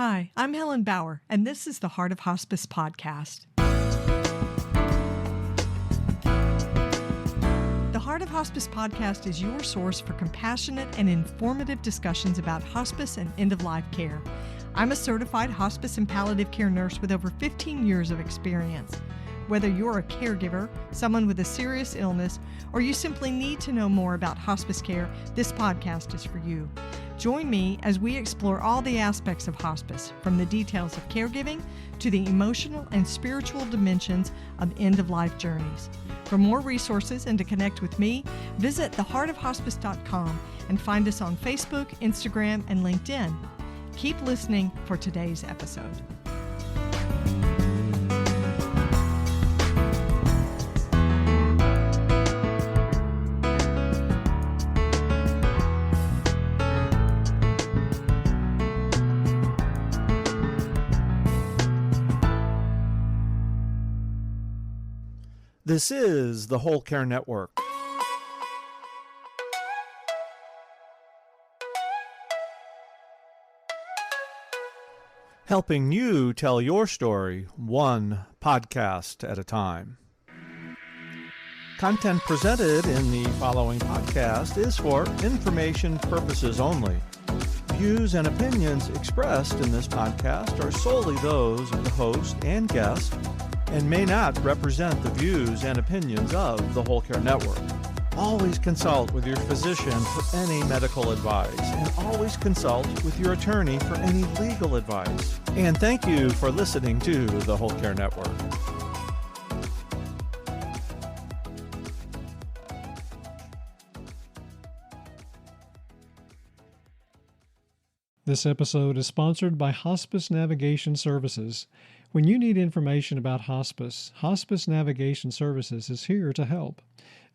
Hi, I'm Helen Bauer, and this is the Heart of Hospice Podcast. The Heart of Hospice Podcast is your source for compassionate and informative discussions about hospice and end-of-life care. I'm a certified hospice and palliative care nurse with over 15 years of experience. Whether you're a caregiver, someone with a serious illness, or you simply need to know more about hospice care, this podcast is for you. Join me as we explore all the aspects of hospice, from the details of caregiving to the emotional and spiritual dimensions of end-of-life journeys. For more resources and to connect with me, visit theheartofhospice.com and find us on Facebook, Instagram, and LinkedIn. Keep listening for today's episode. This is the Whole Care Network. Helping you tell your story one podcast at a time. Content presented in the following podcast is for information purposes only. Views and opinions expressed in this podcast are solely those of the host and guest and may not represent the views and opinions of the Whole Care Network. Always consult with your physician for any medical advice, and always consult with your attorney for any legal advice. And thank you for listening to the Whole Care Network. This episode is sponsored by Hospice Navigation Services. When you need information about hospice, Hospice Navigation Services is here to help.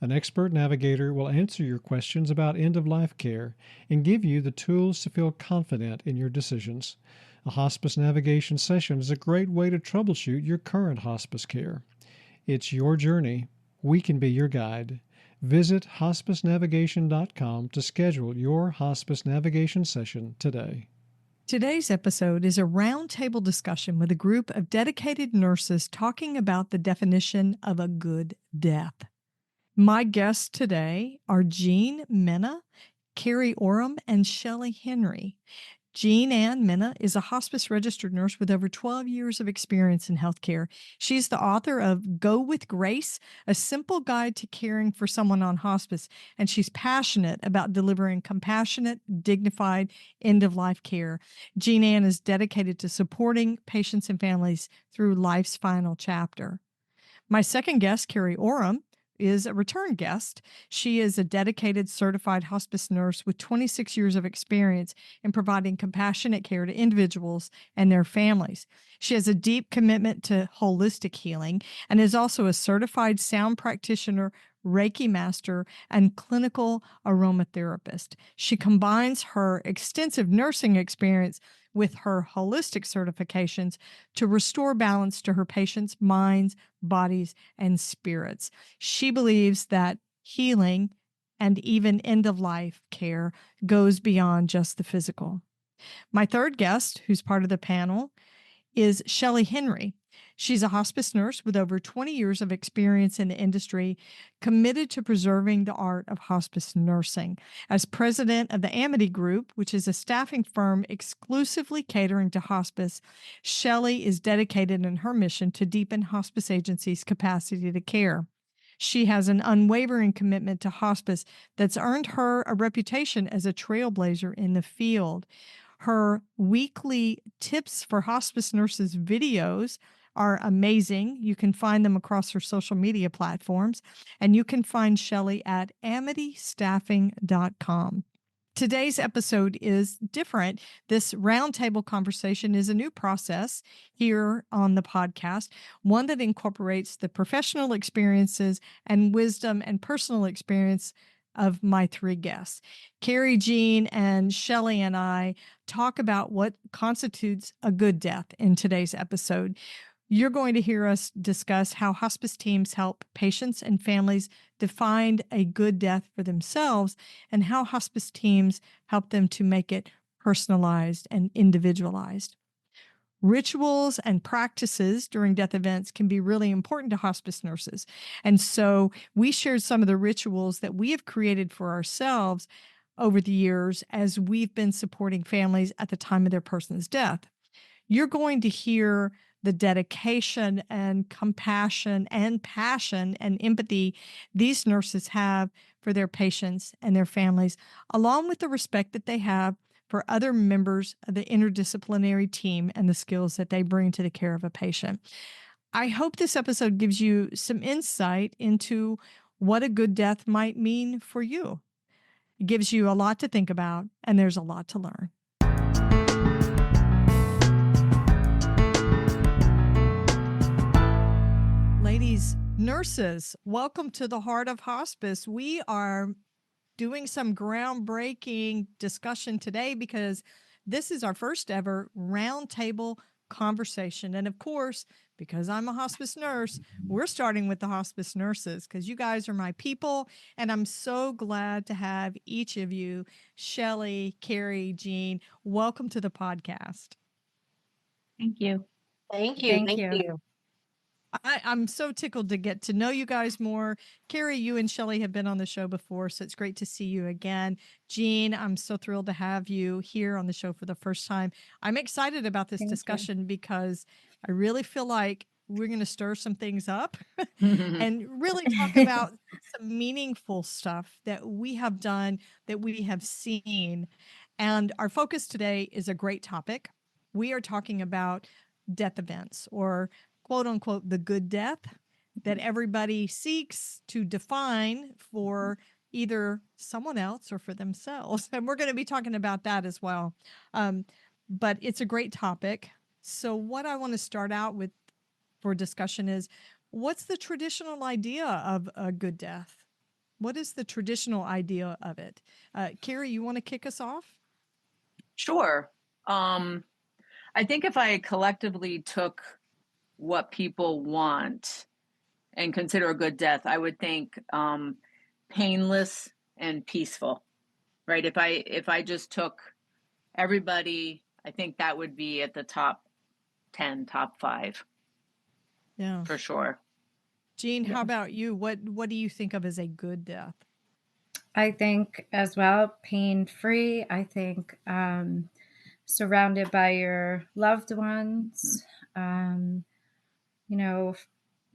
An expert navigator will answer your questions about end-of-life care and give you the tools to feel confident in your decisions. A hospice navigation session is a great way to troubleshoot your current hospice care. It's your journey. We can be your guide. Visit hospicenavigation.com to schedule your hospice navigation session today. Today's episode is a roundtable discussion with a group of dedicated nurses talking about the definition of a good death. My guests today are Ann Menna, Carrie Oram, and Shelley Henry. Ann Menna is a hospice registered nurse with over 12 years of experience in healthcare. She's the author of Go with Grace, a simple guide to caring for someone on hospice, and she's passionate about delivering compassionate, dignified, end-of-life care. Ann is dedicated to supporting patients and families through life's final chapter. My second guest, Carrie Oram, is a return guest. She is a dedicated certified hospice nurse with 26 years of experience in providing compassionate care to individuals and their families. She has a deep commitment to holistic healing and is also a certified sound practitioner, Reiki master, and clinical aromatherapist. She combines her extensive nursing experience with her holistic certifications to restore balance to her patients' minds, bodies, and spirits. She believes that healing and even end-of-life care goes beyond just the physical. My third guest, who's part of the panel, is Shelley Henry. She's a hospice nurse with over 20 years of experience in the industry, committed to preserving the art of hospice nursing. As president of the Amity Group, which is a staffing firm exclusively catering to hospice, Shelley is dedicated in her mission to deepen hospice agencies' capacity to care. She has an unwavering commitment to hospice that's earned her a reputation as a trailblazer in the field. Her weekly Tips for Hospice Nurses videos are amazing. You can find them across her social media platforms, and you can find Shelley at amitystaffing.com. Today's episode is different. This roundtable conversation is a new process here on the podcast, one that incorporates the professional experiences and wisdom and personal experience of my three guests. Carrie, Jean, and Shelley and I talk about what constitutes a good death in today's episode. You're going to hear us discuss how hospice teams help patients and families define a good death for themselves, and how hospice teams help them to make it personalized and individualized. Rituals and practices during death events can be really important to hospice nurses. And so we shared some of the rituals that we have created for ourselves over the years as we've been supporting families at the time of their person's death. You're going to hear the dedication and compassion and passion and empathy these nurses have for their patients and their families, along with the respect that they have for other members of the interdisciplinary team and the skills that they bring to the care of a patient. I hope this episode gives you some insight into what a good death might mean for you. It gives you a lot to think about, and there's a lot to learn. Ladies, nurses, welcome to the Heart of Hospice. We are doing some groundbreaking discussion today because this is our first ever roundtable conversation. And of course, because I'm a hospice nurse, we're starting with the hospice nurses because you guys are my people. And I'm so glad to have each of you, Shelley, Carrie, Jean, welcome to the podcast. Thank you. Thank you. Thank you. I'm so tickled to get to know you guys more. Carrie, you and Shelley have been on the show before, so it's great to see you again. Jean, I'm so thrilled to have you here on the show for the first time. I'm excited about this discussion because I really feel like we're going to stir some things up and really talk about some meaningful stuff that we have done, that we have seen. And our focus today is a great topic. We are talking about death events, or quote unquote, the good death that everybody seeks to define for either someone else or for themselves. And we're going to be talking about that as well. But it's a great topic. So what I want to start out with for discussion is, what's the traditional idea of a good death? What is the traditional idea of it? Carrie, you want to kick us off? Sure. I think if I collectively took what people want and consider a good death, I would think painless and peaceful, right? If I just took everybody, I think that would be at the top 10, top 5. Yeah, for sure. Jean, how about you? What do you think of as a good death? I think as well, pain-free. I think surrounded by your loved ones,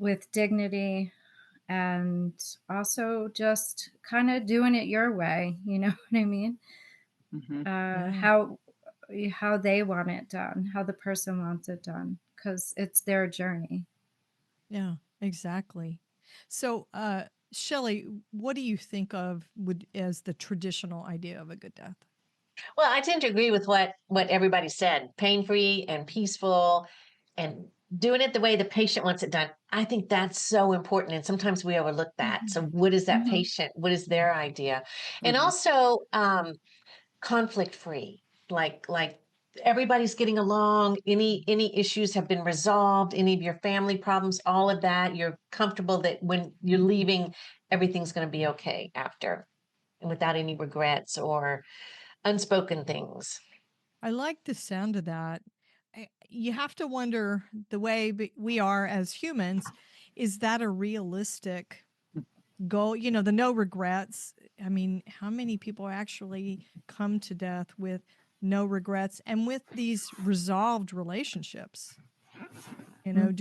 with dignity, and also just kind of doing it your way. You know what I mean? How they want it done, how the person wants it done, because it's their journey. Yeah, exactly. So, Shelley, what do you think of as the traditional idea of a good death? Well, I tend to agree with what everybody said, pain-free and peaceful and doing it the way the patient wants it done. I think that's so important. And sometimes we overlook that. So what is that patient? What is their idea? And also conflict-free, like everybody's getting along, any issues have been resolved, any of your family problems, all of that, you're comfortable that when you're leaving, everything's going to be okay after and without any regrets or unspoken things. I like the sound of that. You have to wonder, the way we are as humans, is that a realistic goal? You know, the no regrets. I mean, how many people actually come to death with no regrets and with these resolved relationships? You know,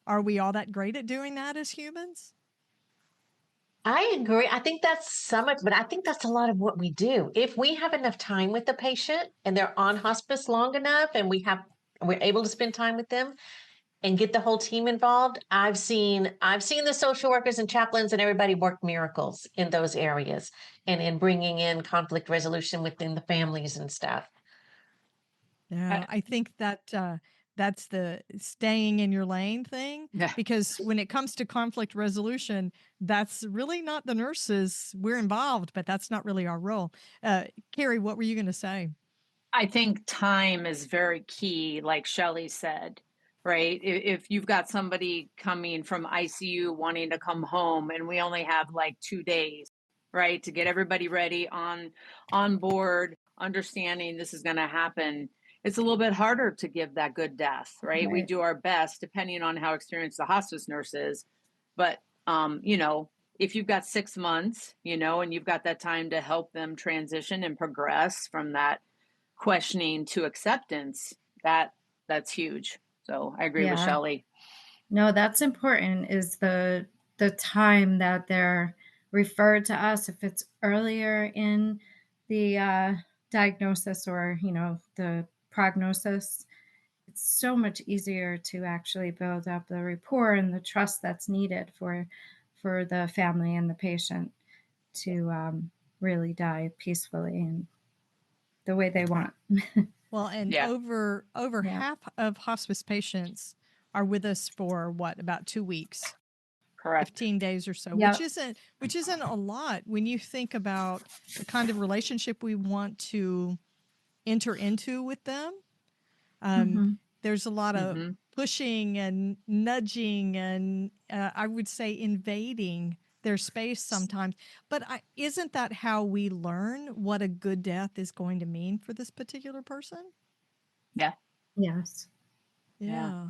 are we all that great at doing that as humans? I agree. I think that's but I think that's a lot of what we do. If we have enough time with the patient and they're on hospice long enough and we're able to spend time with them and get the whole team involved, I've seen the social workers and chaplains and everybody work miracles in those areas and in bringing in conflict resolution within the families and stuff. Yeah, I think that that's the staying in your lane thing. Yeah. Because when it comes to conflict resolution, that's really not the nurses. We're involved, but that's not really our role. Carrie, what were you going to say? I think time is very key, like Shelley said, right? If you've got somebody coming from ICU wanting to come home and we only have like 2 days, right, to get everybody ready on board, understanding this is going to happen, it's a little bit harder to give that good death, right? We Right. do our best depending on how experienced the hospice nurse is. But, you know, if you've got 6 months, you know, and you've got that time to help them transition and progress from that questioning to acceptance, that's huge. So I agree with Yeah. Shelley. No, that's important, is the time that they're referred to us. If it's earlier in the diagnosis or, you know, the prognosis, it's so much easier to actually build up the rapport and the trust that's needed for the family and the patient to really die peacefully and the way they want. Well, and Yeah. over Yeah. half of hospice patients are with us for what, about 2 weeks, Correct. 15 days or so, Yep. which isn't a lot when you think about the kind of relationship we want to enter into with them. Mhm. There's a lot of Mm-hmm. pushing and nudging and I would say invading their space sometimes. But isn't that how we learn what a good death is going to mean for this particular person? Yeah. Yes. Yeah.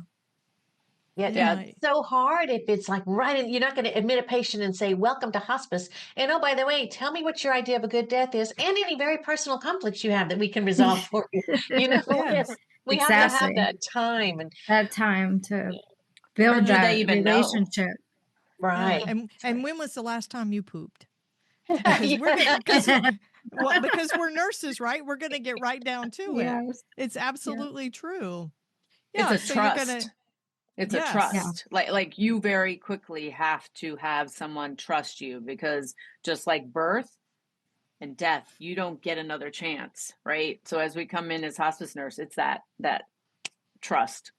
Yeah, Yeah. it's so hard if it's like you're not going to admit a patient and say, welcome to hospice. And oh, by the way, tell me what your idea of a good death is and any very personal conflicts you have that we can resolve for you. You know, Yes. we have to have Exactly. that time. And That time to Or build do they that even know? relationship. Yeah. right. And when was the last time you pooped? Because because we're nurses, right? We're going to get right down to it. Yes. It's absolutely true. It's Yeah. a So you're going trust. to, It's a yes. trust. Like you very quickly have to have someone trust you, because just like birth and death, you don't get another chance, right? So as we come in as hospice nurse, it's that trust.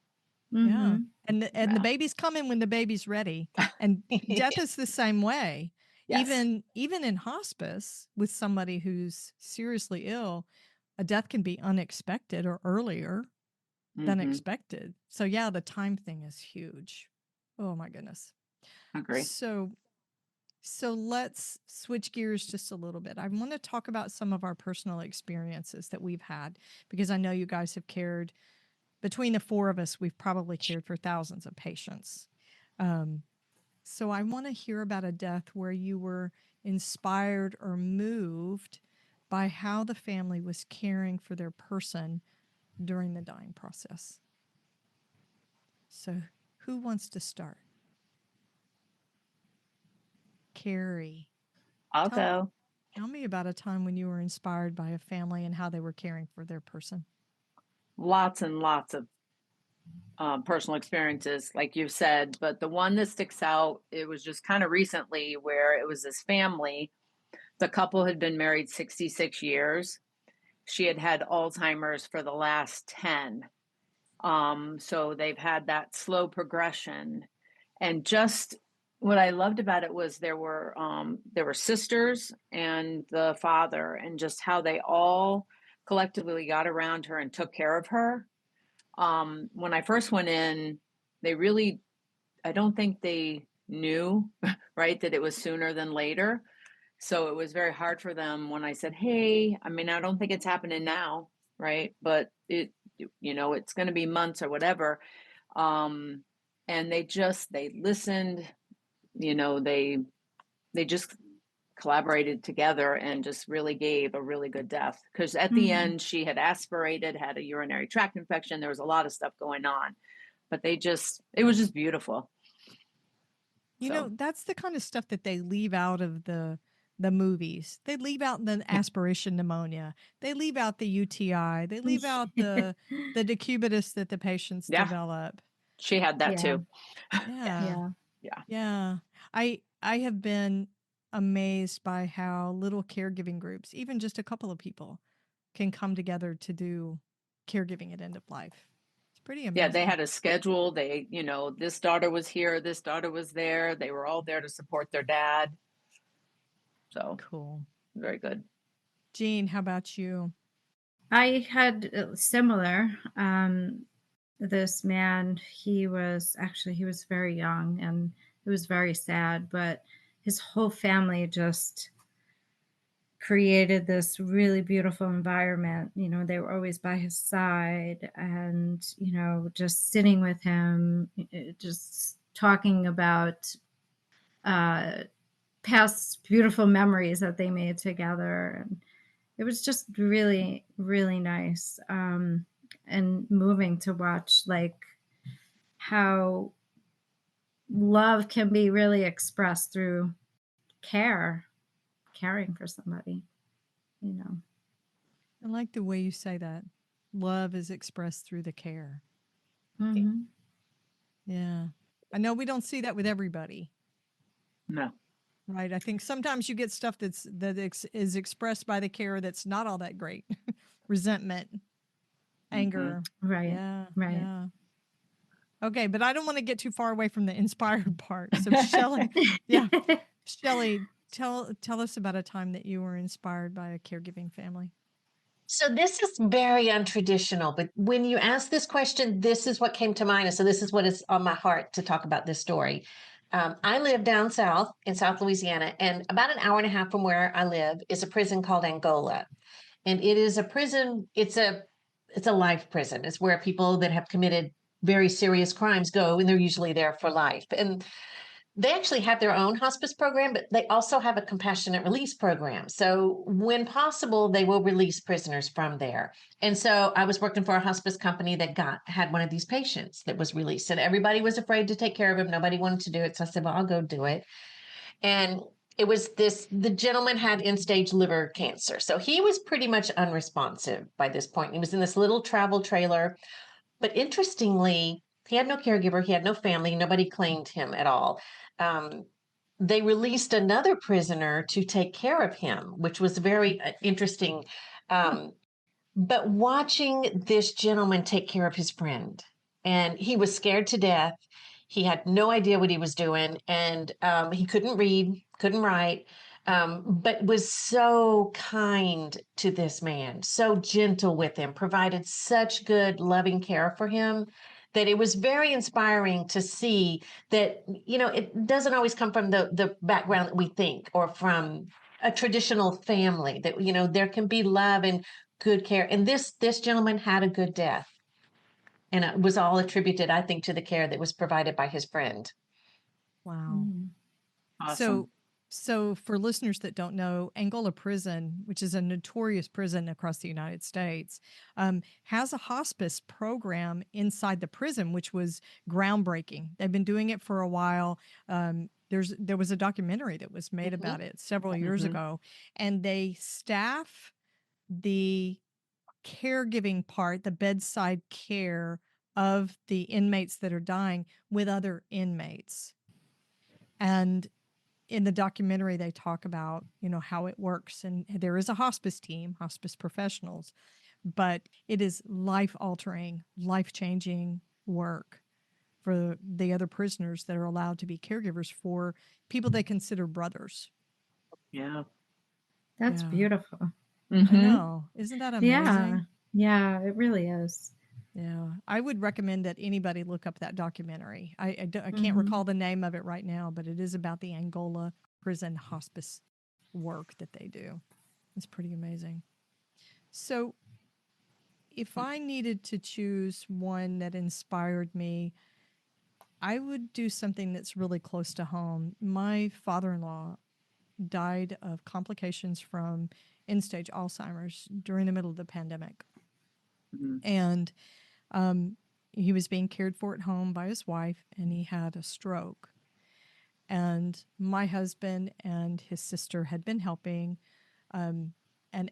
Yeah. Mhm. And the Yeah. baby's coming when the baby's ready. And death is the same way. Yes. Even in hospice with somebody who's seriously ill, a death can be unexpected or earlier than Mhm. expected. So yeah, the time thing is huge. Oh my goodness. Agree. So let's switch gears just a little bit. I want to talk about some of our personal experiences that we've had, because I know you guys have cared. Between the four of us, we've probably cared for thousands of patients. So I want to hear about a death where you were inspired or moved by how the family was caring for their person during the dying process. So who wants to start? Carrie. I'll Tell- go. Tell me about a time when you were inspired by a family and how they were caring for their person. Lots and lots of personal experiences, like you said, but the one that sticks out, it was just kind of recently, where it was this family. The couple had been married 66 years. She had had Alzheimer's for the last 10. So they've had that slow progression. And just what I loved about it was there were sisters and the father, and just how they all collectively got around her and took care of her. When I first went in, I don't think they knew, right, that it was sooner than later. So it was very hard for them when I said, hey, I mean, I don't think it's happening now, right? But it's going to be months or whatever. And they listened, they just collaborated together and just really gave a really good death. Because at the end, she had aspirated, had a urinary tract infection. There was a lot of stuff going on, but it was just beautiful. You know, that's the kind of stuff that they leave out of the movies. They leave out the aspiration pneumonia. They leave out the UTI. They leave out the decubitus that the patients develop. She had that too. Yeah. Yeah. Yeah. I have been amazed by how little caregiving groups, even just a couple of people, can come together to do caregiving at end of life. It's pretty amazing. Yeah, they had a schedule. They, this daughter was here, this daughter was there. They were all there to support their dad. So cool. Very good. Jean, how about you? I had similar. This man, he was very young, and it was very sad, but his whole family just created this really beautiful environment. You know, they were always by his side and, you know, just sitting with him, just talking about past beautiful memories that they made together. And it was just really, really nice and moving to watch, like, how love can be really expressed through caring for somebody, you know. I like the way you say that. Love is expressed through the care. Mhm. Yeah. I know we don't see that with everybody, No. right? I think sometimes you get stuff is expressed by the care that's not all that great. Resentment, anger. Right. Yeah. Right. Yeah. Okay, but I don't want to get too far away from the inspired part. So Shelley, yeah. Shelley, tell us about a time that you were inspired by a caregiving family. So this is very untraditional, but when you ask this question, this is what came to mind. And so this is what is on my heart to talk about this story. I live down south in South Louisiana, and about an hour and a half from where I live is a prison called Angola. And it is a prison, it's a life prison. It's where people that have committed very serious crimes go, and they're usually there for life. And they actually have their own hospice program, but they also have a compassionate release program. So when possible, they will release prisoners from there. And so I was working for a hospice company that had one of these patients that was released, and everybody was afraid to take care of him. Nobody wanted to do it. So I said, well, I'll go do it. And it was the gentleman had end-stage liver cancer. So he was pretty much unresponsive by this point. He was in this little travel trailer. But interestingly, he had no caregiver, he had no family, nobody claimed him at all. They released another prisoner to take care of him, which was very interesting. But watching this gentleman take care of his friend, and he was scared to death. He had no idea what he was doing, and he couldn't read, couldn't write, but was so kind to this man, so gentle with him, provided such good, loving care for him that it was very inspiring to see that, you know, it doesn't always come from the background that we think or from a traditional family, that, you know, there can be love and good care. And this gentleman had a good death. And it was all attributed, I think, to the care that was provided by his friend. Wow. Awesome. So for listeners that don't know, Angola Prison, which is a notorious prison across the United States, has a hospice program inside the prison, which was groundbreaking. They've been doing it for a while. There was a documentary that was made about it several years ago, and they staff the caregiving part, the bedside care of the inmates that are dying with other inmates. And in the documentary, they talk about, you know, how it works. And there is a hospice team, hospice professionals, but it is life-altering, life-changing work for the other prisoners that are allowed to be caregivers for people they consider brothers. Yeah. That's beautiful. I know. Isn't that amazing? Yeah, it really is. Yeah. I would recommend that anybody look up that documentary. I can't recall the name of it right now, but it is about the Angola prison hospice work that they do. It's pretty amazing. So if I needed to choose one that inspired me, I would do something that's really close to home. My father-in-law died of complications from end-stage Alzheimer's during the middle of the pandemic. And he was being cared for at home by his wife, and he had a stroke. And my husband and his sister had been helping. And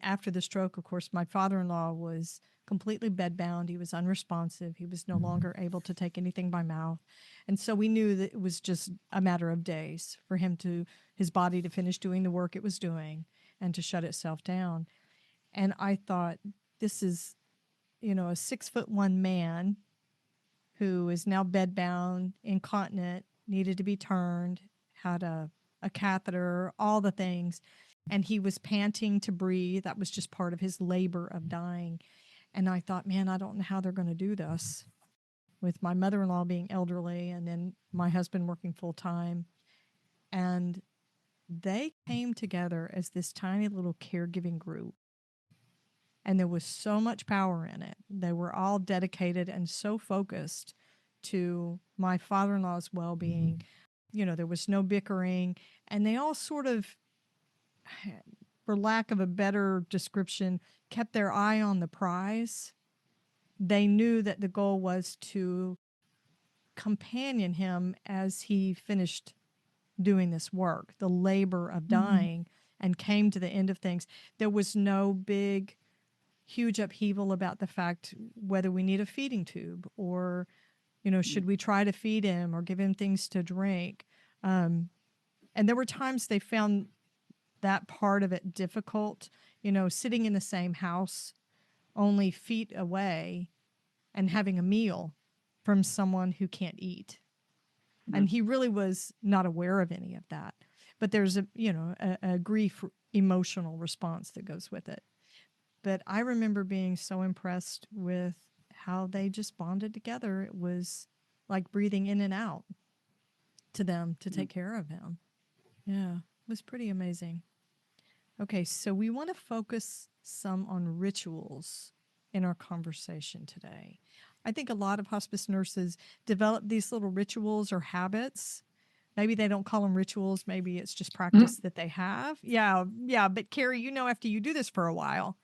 after the stroke, of course, my father-in-law was completely bedbound. He was unresponsive. He was no longer able to take anything by mouth. And so we knew that it was just a matter of days for his body to finish doing the work it was doing and to shut itself down. And I thought, this is, you know, a 6'1" man who is now bedbound, incontinent, needed to be turned, had a catheter, all the things. And he was panting to breathe. That was just part of his labor of dying. And I thought, man, I don't know how they're going to do this with my mother-in-law being elderly and then my husband working full time. And they came together as this tiny little caregiving group. And there was so much power in it. They were all dedicated and so focused to my father-in-law's well-being. You know, there was no bickering. And they all sort of, for lack of a better description, kept their eye on the prize. They knew that the goal was to companion him as he finished doing this work, the labor of dying, and came to the end of things. There was no big, huge upheaval about the fact whether we need a feeding tube or, you know, should we try to feed him or give him things to drink. And there were times they found that part of it difficult, you know, sitting in the same house, only feet away, and having a meal from someone who can't eat. And he really was not aware of any of that. But there's a grief emotional response that goes with it. But I remember being so impressed with how they just bonded together. It was like breathing in and out to them to take care of him. Yeah, it was pretty amazing. Okay, so we want to focus some on rituals in our conversation today. I think a lot of hospice nurses develop these little rituals or habits. Maybe they don't call them rituals. Maybe it's just practice that they have. Yeah. But Carrie, you know, after you do this for a while,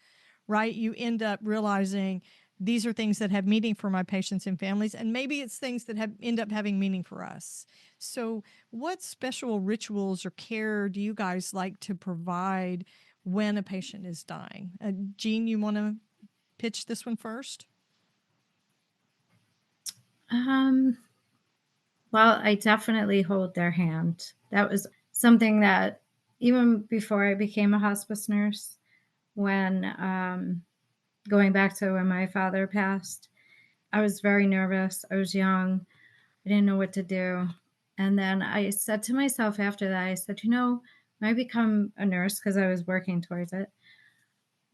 right, you end up realizing these are things that have meaning for my patients and families, and maybe it's things that end up having meaning for us. So what special rituals or care do you guys like to provide when a patient is dying? Jean, you want to pitch this one first? Well, I definitely hold their hand. That was something that even before I became a hospice nurse, when going back to when my father passed, I was very nervous. I was young. I didn't know what to do. And then I said to myself after that, I said, you know, when I become a nurse, because I was working towards it,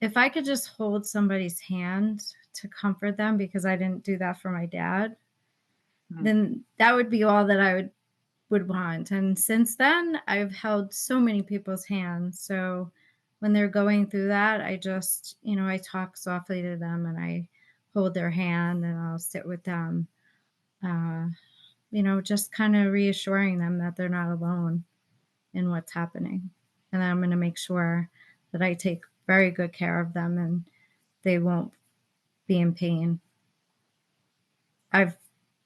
if I could just hold somebody's hand to comfort them, because I didn't do that for my dad, then that would be all that I would want. And since then, I've held so many people's hands. So when they're going through that, I just, you know, I talk softly to them and I hold their hand and I'll sit with them, you know, just kind of reassuring them that they're not alone in what's happening. And I'm going to make sure that I take very good care of them and they won't be in pain. I've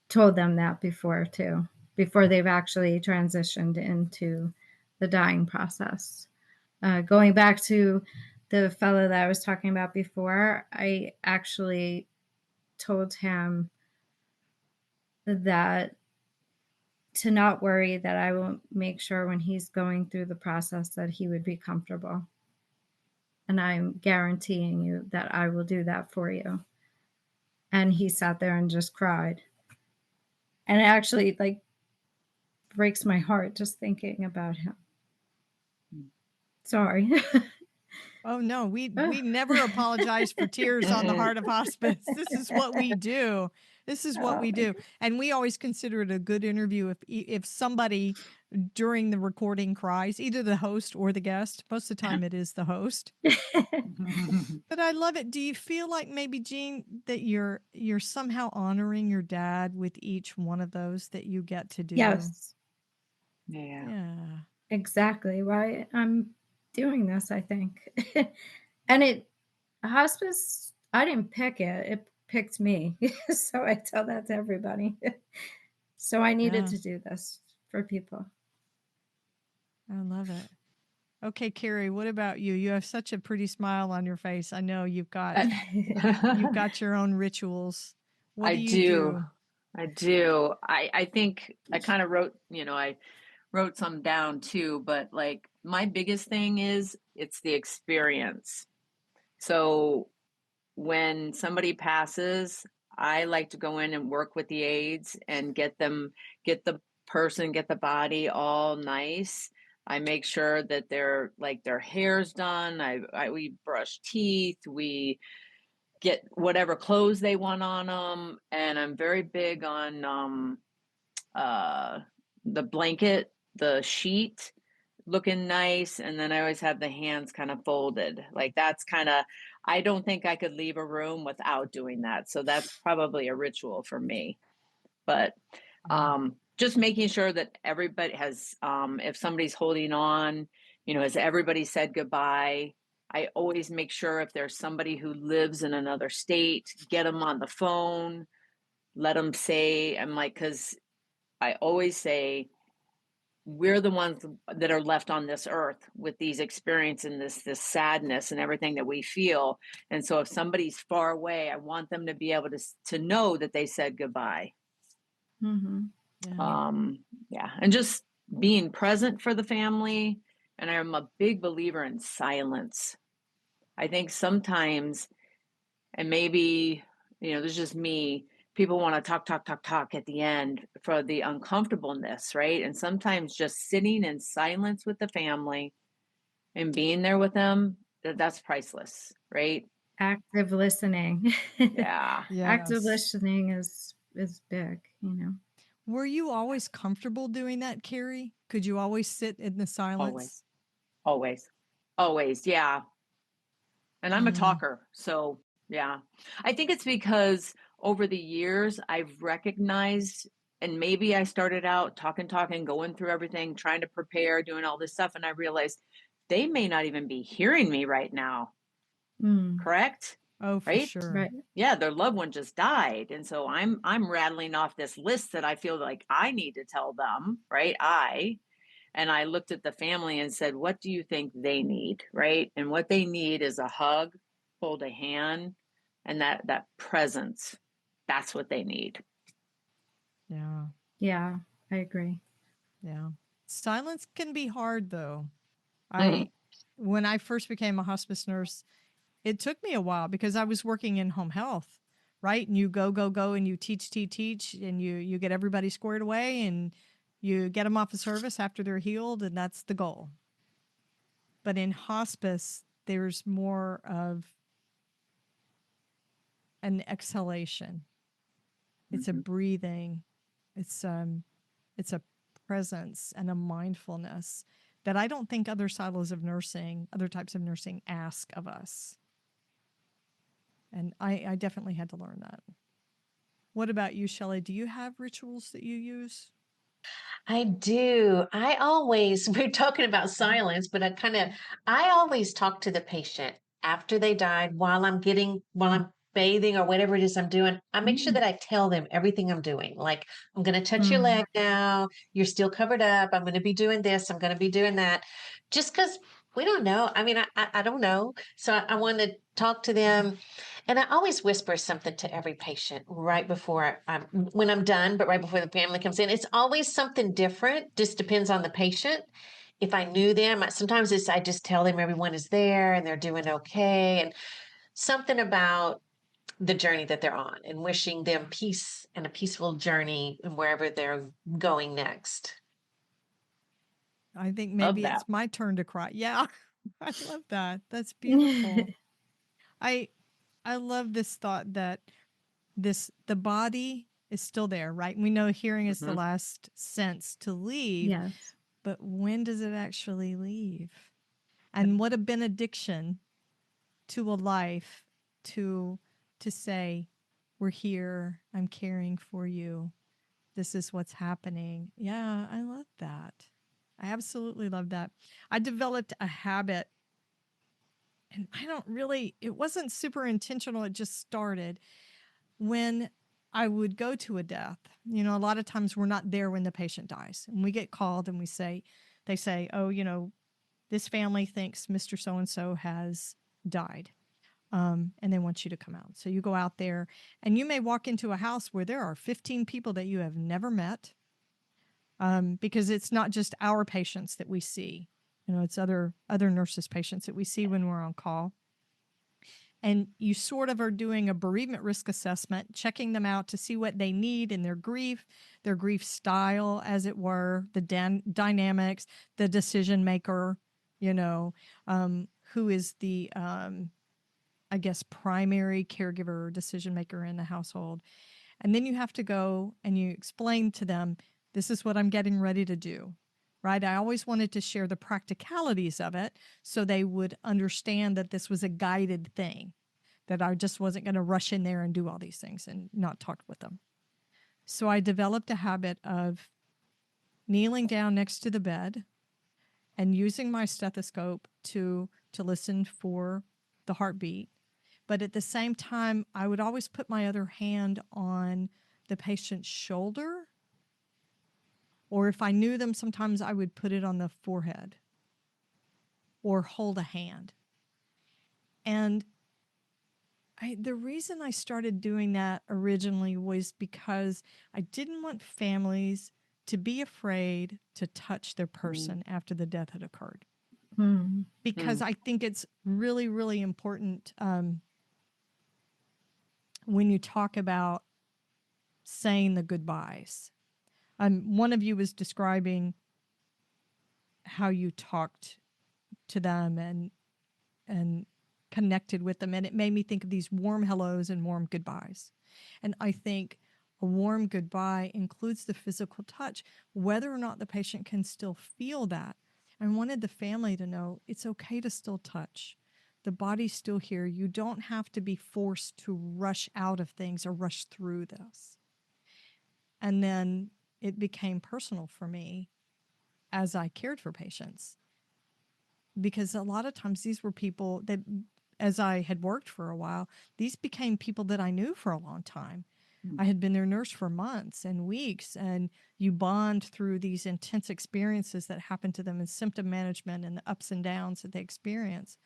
told them that before too, before they've actually transitioned into the dying process. Going back to the fellow that I was talking about before, I actually told him that to not worry, that I will make sure when he's going through the process that he would be comfortable. And I'm guaranteeing you that I will do that for you. And he sat there and just cried. And it actually like breaks my heart just thinking about him. Sorry. Oh no, we never apologize for tears on the Heart of Hospice. This is what we do. This is what we do. And we always consider it a good interview if somebody during the recording cries, either the host or the guest. Most of the time it is the host. But I love it. Do you feel like maybe, Jean, that you're somehow honoring your dad with each one of those that you get to do? Yes. Yeah. Exactly why I'm doing this, I think. And hospice, I didn't pick it. It picked me. So I tell that to everybody. So I needed to do this for people. I love it. Okay, Carrie, what about you? You have such a pretty smile on your face. I know you've got your own rituals. What do you do? I do. I think I kind of wrote, I wrote some down too, but like my biggest thing is it's the experience. So when somebody passes, I like to go in and work with the aides and get the body all nice. I make sure that their hair's done. We brush teeth. We get whatever clothes they want on them. And I'm very big on the blanket, the sheet looking nice, and then I always have the hands kind of folded. Like that's kind of, I don't think I could leave a room without doing that. So that's probably a ritual for me. But just making sure that everybody has, if somebody's holding on, has everybody said goodbye? I always make sure if there's somebody who lives in another state, get them on the phone, let them say, I'm like, because I always say, we're the ones that are left on this earth with these experiences and this sadness and everything that we feel. And so if somebody's far away, I want them to be able to know that they said goodbye. Mm-hmm. Yeah. And just being present for the family. And I'm a big believer in silence. I think sometimes, and maybe, there's just me, people want to talk at the end for the uncomfortableness, right? And sometimes just sitting in silence with the family and being there with them, that's priceless, right? Active listening. Yeah. Active Yes. listening is big, Were you always comfortable doing that, Carrie? Could you always sit in the silence? Always. Yeah. And I'm a Mm. talker. So, yeah. I think it's because over the years, I've recognized, and maybe I started out talking, going through everything, trying to prepare, doing all this stuff. And I realized they may not even be hearing me right now. Correct? Oh, for Right? sure. Right. Yeah, their loved one just died. And so I'm rattling off this list that I feel like I need to tell them, right? And I looked at the family and said, what do you think they need? Right. And what they need is a hug, hold a hand, and that presence. That's what they need. Yeah. Yeah, I agree. Yeah. Silence can be hard though. When I first became a hospice nurse, it took me a while because I was working in home health, right? And you go, and you teach, and you get everybody squared away and you get them off of service after they're healed, and that's the goal. But in hospice, there's more of an exhalation. It's a breathing. It's a presence and a mindfulness that I don't think other silos of nursing, other types of nursing ask of us. And I definitely had to learn that. What about you, Shelley? Do you have rituals that you use? I do. We're talking about silence, but I always talk to the patient after they died while I'm bathing or whatever it is I'm doing. I make sure that I tell them everything I'm doing. Like, I'm going to touch your leg now. You're still covered up. I'm going to be doing this. I'm going to be doing that. Just because we don't know. I mean, I don't know. So I want to talk to them. And I always whisper something to every patient right before when I'm done, but right before the family comes in. It's always something different. Just depends on the patient. If I knew them, sometimes I just tell them everyone is there and they're doing okay, and something about the journey that they're on, and wishing them peace and a peaceful journey wherever they're going next. I think maybe it's my turn to cry. Yeah, I love that. That's beautiful. I love this thought that the body is still there, right? We know hearing is the last sense to leave. Yes. But when does it actually leave? And what a benediction to a life to say, we're here, I'm caring for you, this is what's happening. Yeah, I love that. I absolutely love that. I developed a habit, and it wasn't super intentional. It just started when I would go to a death. A lot of times we're not there when the patient dies, and we get called and they say, oh, this family thinks Mr. So-and-so has died. And they want you to come out. So you go out there and you may walk into a house where there are 15 people that you have never met. Because it's not just our patients that we see, it's other nurses' patients that we see when we're on call. And you sort of are doing a bereavement risk assessment, checking them out to see what they need in their grief style, as it were, the dynamics, the decision maker, who is the, I guess, primary caregiver or decision maker in the household. And then you have to go and you explain to them, this is what I'm getting ready to do. right? I always wanted to share the practicalities of it so they would understand that this was a guided thing, that I just wasn't going to rush in there and do all these things and not talk with them. So I developed a habit of kneeling down next to the bed and using my stethoscope to listen for the heartbeat. But at the same time, I would always put my other hand on the patient's shoulder. Or if I knew them, sometimes I would put it on the forehead or hold a hand. And the reason I started doing that originally was because I didn't want families to be afraid to touch their person after the death had occurred. Because I think it's really, really important when you talk about saying the goodbyes. One of you was describing how you talked to them and connected with them, and it made me think of these warm hellos and warm goodbyes. And I think a warm goodbye includes the physical touch, whether or not the patient can still feel that. I wanted the family to know it's okay to still touch. The body's still here. You don't have to be forced to rush out of things or rush through this. And then it became personal for me as I cared for patients. Because a lot of times these were people that, as I had worked for a while, these became people that I knew for a long time. I had been their nurse for months and weeks, and you bond through these intense experiences that happen to them in symptom management and the ups and downs that they experience.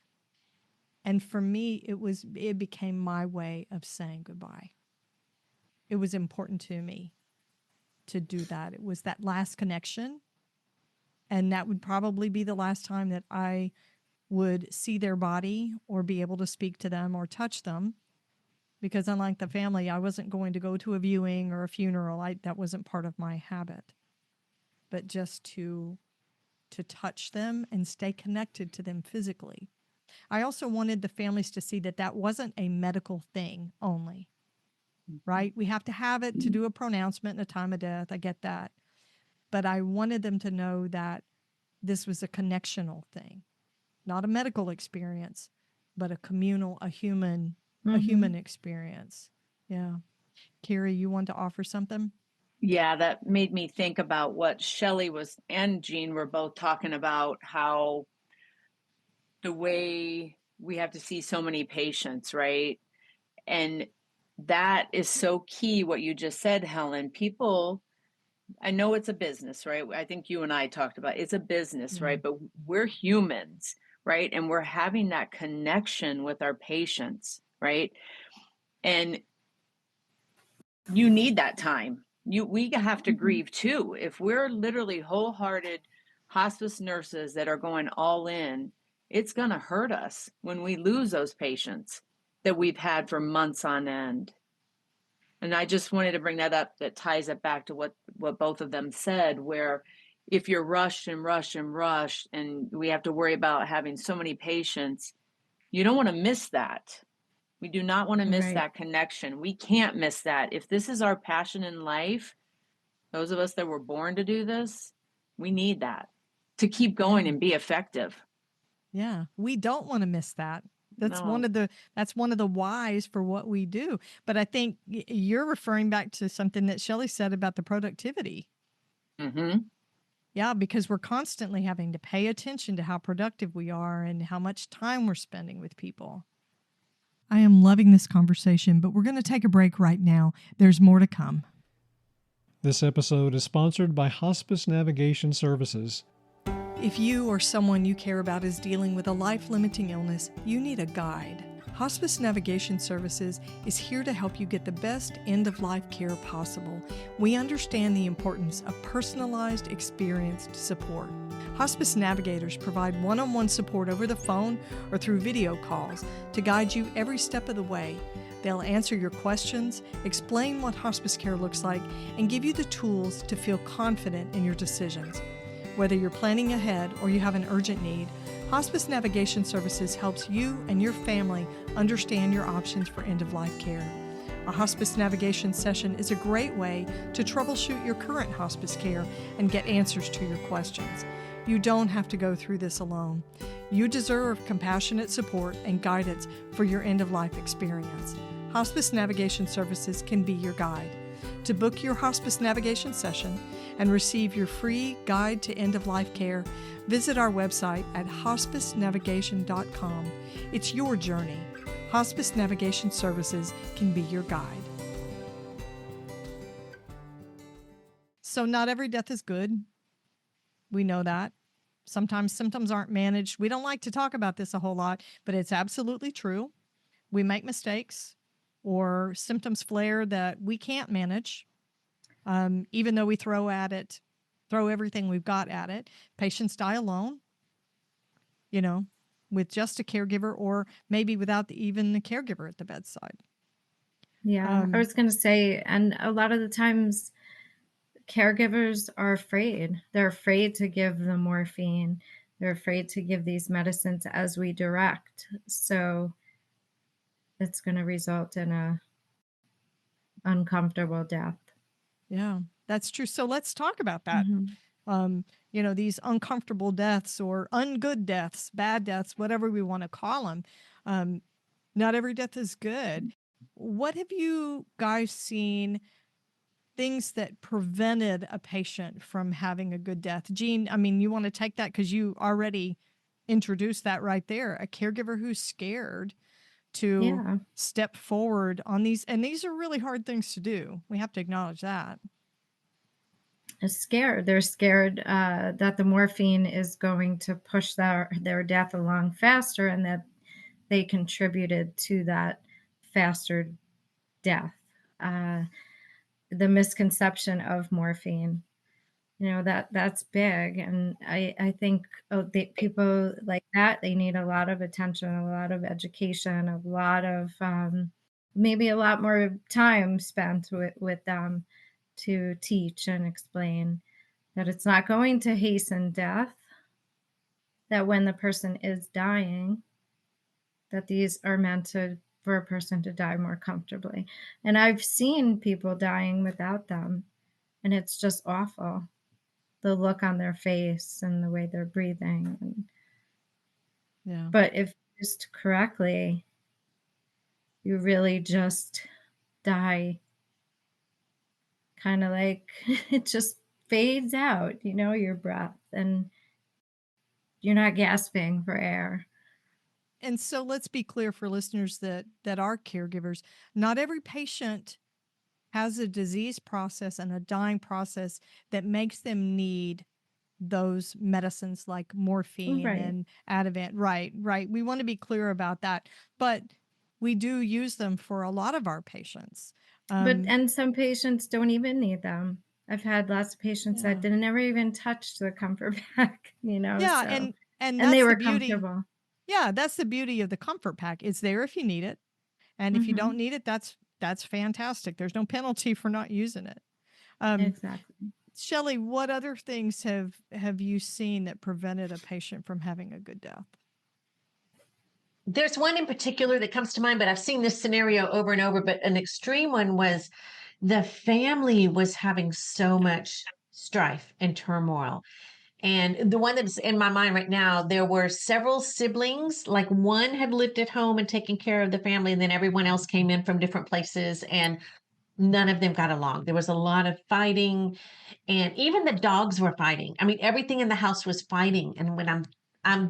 And for me, it became my way of saying goodbye. It was important to me to do that. It was that last connection, and that would probably be the last time that I would see their body or be able to speak to them or touch them. Because unlike the family, I wasn't going to go to a viewing or a funeral. That wasn't part of my habit. But just to touch them and stay connected to them physically. I also wanted the families to see that that wasn't a medical thing only, right? We have to have it to do a pronouncement in a time of death. I get that. But I wanted them to know that this was a connectional thing, not a medical experience, but a communal, a human experience. Yeah. Carrie, you want to offer something? Yeah, that made me think about what Shelley and Jean were both talking about, how the way we have to see so many patients, right? And that is so key, what you just said, Helen. People, I know it's a business, right? I think you and I talked about it's a business, right? But we're humans, right? And we're having that connection with our patients, right? And you need that time. We have to grieve too. If we're literally wholehearted hospice nurses that are going all in, it's going to hurt us when we lose those patients that we've had for months on end. And I just wanted to bring that up. That ties it back to what both of them said, where if you're rushed and we have to worry about having so many patients, you don't want to miss that. We do not want to miss that connection. We can't miss that. If this is our passion in life, those of us that were born to do this, we need that to keep going and be effective. Yeah, we don't want to miss that. That's one of the whys for what we do. But I think you're referring back to something that Shelley said about the productivity. Yeah, because we're constantly having to pay attention to how productive we are and how much time we're spending with people. I am loving this conversation, but we're going to take a break right now. There's more to come. This episode is sponsored by Hospice Navigation Services. If you or someone you care about is dealing with a life-limiting illness, you need a guide. Hospice Navigation Services is here to help you get the best end-of-life care possible. We understand the importance of personalized, experienced support. Hospice navigators provide one-on-one support over the phone or through video calls to guide you every step of the way. They'll answer your questions, explain what hospice care looks like, and give you the tools to feel confident in your decisions. Whether you're planning ahead or you have an urgent need, Hospice Navigation Services helps you and your family understand your options for end-of-life care. A hospice navigation session is a great way to troubleshoot your current hospice care and get answers to your questions. You don't have to go through this alone. You deserve compassionate support and guidance for your end-of-life experience. Hospice Navigation Services can be your guide. To book your hospice navigation session and receive your free guide to end-of-life care, visit our website at hospicenavigation.com. It's your journey. Hospice Navigation Services can be your guide. So not every death is good. We know that. Sometimes symptoms aren't managed. We don't like to talk about this a whole lot, but it's absolutely true. We make mistakes or symptoms flare that we can't manage, even though we throw everything we've got at it. Patients die alone, with just a caregiver or maybe without even the caregiver at the bedside. Yeah, I was going to say, and a lot of the times caregivers are afraid. They're afraid to give the morphine. They're afraid to give these medicines as we direct. So it's going to result in a uncomfortable death. Yeah, that's true. So let's talk about that. These uncomfortable deaths or ungood deaths, bad deaths, whatever we want to call them. Not every death is good. What have you guys seen, things that prevented a patient from having a good death? Jean, you want to take that because you already introduced that right there. A caregiver who's scared to step forward on these. And these are really hard things to do. We have to acknowledge that. Scared. They're scared that the morphine is going to push their death along faster and that they contributed to that faster death. The misconception of morphine, that's big. And I think people like that, they need a lot of attention, a lot of education, a lot of maybe a lot more time spent with them to teach and explain that it's not going to hasten death, that when the person is dying, that these are meant for a person to die more comfortably. And I've seen people dying without them, and it's just awful. The look on their face and the way they're breathing. But if used correctly, you really just die kind of like it just fades out, your breath, and you're not gasping for air. And so let's be clear for listeners that are caregivers. Not every patient has a disease process and a dying process that makes them need those medicines like morphine and Ativan. Right. We want to be clear about that. But we do use them for a lot of our patients. And some patients don't even need them. I've had lots of patients that didn't never even touch the comfort pack, Yeah, so. and they that's were the beauty. comfortable. Yeah, that's the beauty of the comfort pack. It's there if you need it. And if you don't need it, that's fantastic. There's no penalty for not using it. Exactly. Shelley, what other things have you seen that prevented a patient from having a good death? There's one in particular that comes to mind, but I've seen this scenario over and over. But an extreme one was the family was having so much strife and turmoil. And the one that's in my mind right now, there were several siblings, like one had lived at home and taken care of the family, and then everyone else came in from different places, and none of them got along. There was a lot of fighting, and even the dogs were fighting. Everything in the house was fighting. And when I'm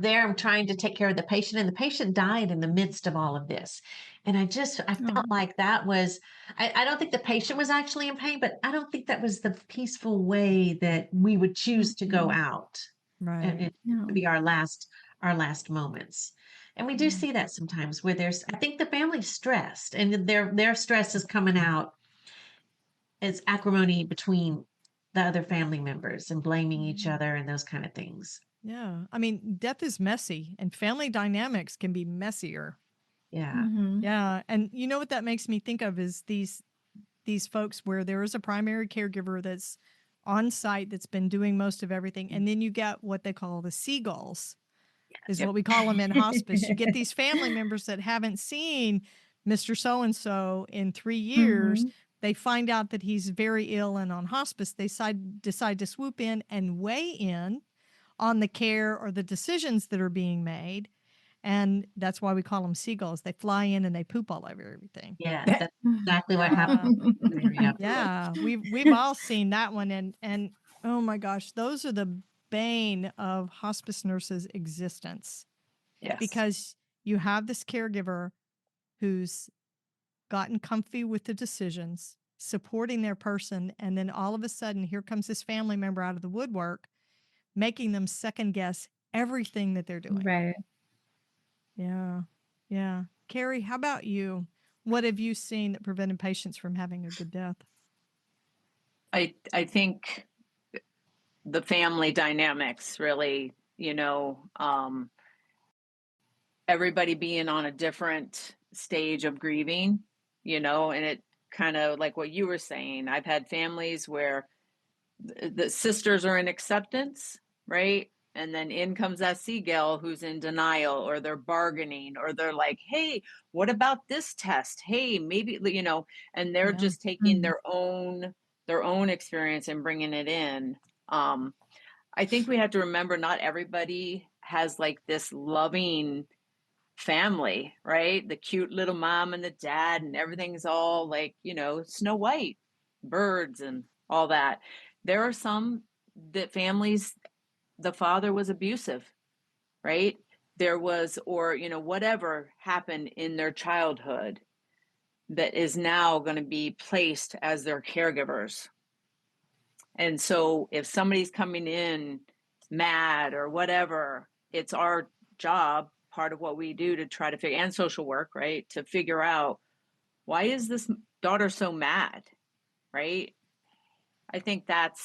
there, I'm trying to take care of the patient, and the patient died in the midst of all of this. And I felt like that was, I don't think the patient was actually in pain, but I don't think that was the peaceful way that we would choose to go out. Right. And it would be our last moments. And we do see that sometimes where I think the family's stressed, and their stress is coming out as acrimony between the other family members and blaming each other and those kind of things. Yeah. Death is messy, and family dynamics can be messier. Yeah. Yeah. And you know what that makes me think of is these folks where there is a primary caregiver that's on site that's been doing most of everything. And then you get what they call the seagulls, is what we call them in hospice. You get these family members that haven't seen Mr. So-and-so in 3 years, Mhm. they find out that he's very ill and on hospice. They decide to swoop in and weigh in on the care or the decisions that are being made. And that's why we call them seagulls. They fly in and they poop all over everything. Yes, that's exactly what Yeah. happened. Yeah. Yeah, we've all seen that one, and oh my gosh, those are the bane of hospice nurses' existence, Yes. because you have this caregiver who's gotten comfy with the decisions, supporting their person, and then all of a sudden, here comes this family member out of the woodwork, making them second guess everything that they're doing. Right. Yeah, yeah. Carrie, how about you? What have you seen that prevented patients from having a good death? I think the family dynamics really, everybody being on a different stage of grieving, and it kind of like what you were saying. I've had families where the sisters are in acceptance, right? And then in comes that seagull who's in denial, or they're bargaining, or they're like, hey, what about this test? Hey, maybe, and they're Yeah. just taking Mhm. their own experience and bringing it in. I think we have to remember not everybody has like this loving family, right? The cute little mom and the dad, and everything's all like, Snow White, birds, and all that. There are some that families, the father was abusive, right? There was, or, whatever happened in their childhood that is now going to be placed as their caregivers. And so if somebody's coming in mad or whatever, it's our job, part of what we do, to try to figure, and social work, right? To figure out, why is this daughter so mad, right? I think that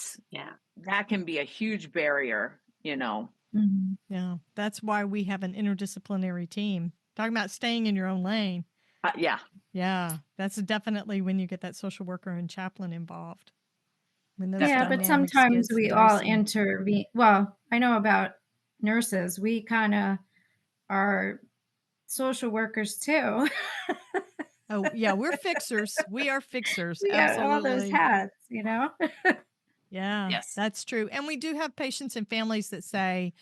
can be a huge barrier, Mhm. Yeah, that's why we have an interdisciplinary team. Talking about staying in your own lane. Yeah. Yeah, that's definitely when you get that social worker and chaplain involved. When those Yeah, but dynamics sometimes get we all dicey. intervene. Well, I know about nurses. We kind of are social workers too. Oh, yeah, we're fixers. We are fixers. We got all those Absolutely. hats, Yeah, Yes. that's true. And we do have patients and families that say,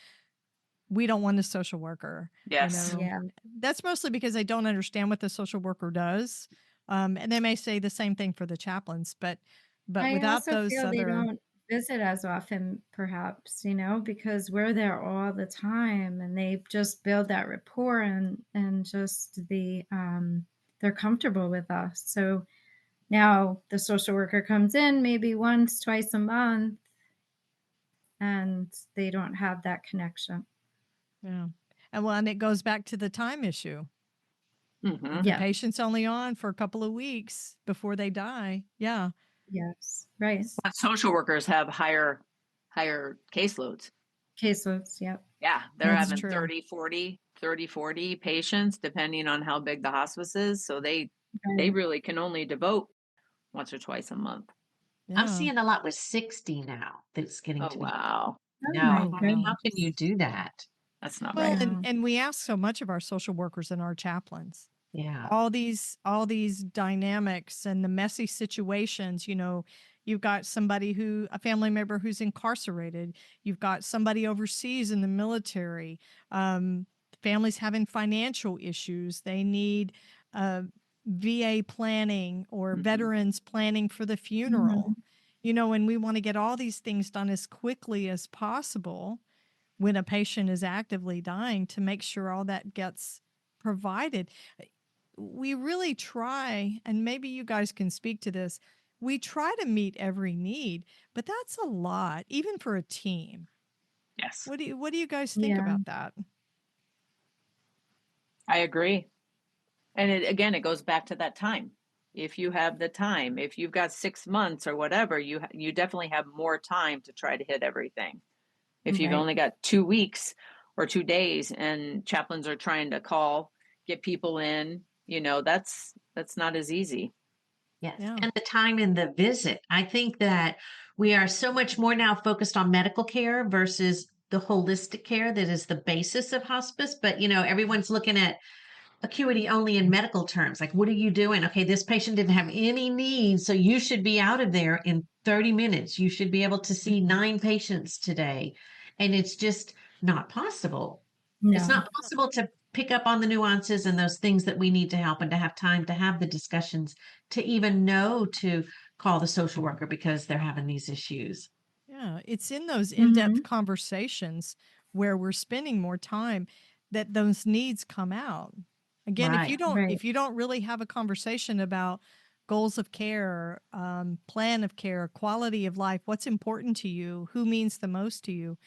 we don't want a social worker. Yes. Yeah. That's mostly because they don't understand what the social worker does. And they may say the same thing for the chaplains, but I without also those feel they other, don't visit as often, perhaps, because we're there all the time and they just build that rapport and just they're comfortable with us. So now the social worker comes in maybe once, twice a month, and they don't have that connection. yeah. And it goes back to the time issue. Mm-hmm. The Yeah. patient's only on for a couple of weeks before they die. Yeah. Yes. Right. But social workers have higher caseloads. Caseloads. Yep. Yeah, they're That's having true. 30, 40 patients, depending on how big the hospice is. So they Right. really can only devote once or twice a month. Yeah. I'm seeing a lot with 60 now that's getting Oh, to be. wow. Oh No, my I mean, how goodness. can you do that? That's not Well, right. Yeah. and we ask so much of our social workers and our chaplains. Yeah. All these dynamics and the messy situations, you've got a family member who's incarcerated. You've got somebody overseas in the military. Families having financial issues. They need VA planning or Mhm. veterans planning for the funeral. And we want to get all these things done as quickly as possible when a patient is actively dying, to make sure all that gets provided. We really try, and maybe you guys can speak to this, we try to meet every need, but that's a lot, even for a team. Yes, What do you guys think Yeah. about that? I agree. And it goes back to that time. If you have the time, if you've got 6 months or whatever, you definitely have more time to try to hit everything. If you've Right. only got 2 weeks or 2 days, and chaplains are trying to get people in, that's not as easy. Yes. Yeah. And the time in the visit. I think that we are so much more now focused on medical care versus the holistic care that is the basis of hospice. But, everyone's looking at acuity only in medical terms. Like, what are you doing? Okay, this patient didn't have any needs, so you should be out of there in 30 minutes. You should be able to see 9 patients today. And it's just not possible. It's No. not possible to pick up on the nuances and those things that we need to help, and to have time to have the discussions, to even know to call the social worker because they're having these issues. Yeah, it's in those Mm-hmm. in-depth conversations where we're spending more time that those needs come out. Again, Right. if you don't really have a conversation about goals of care, plan of care, quality of life, what's important to you, who means the most to you,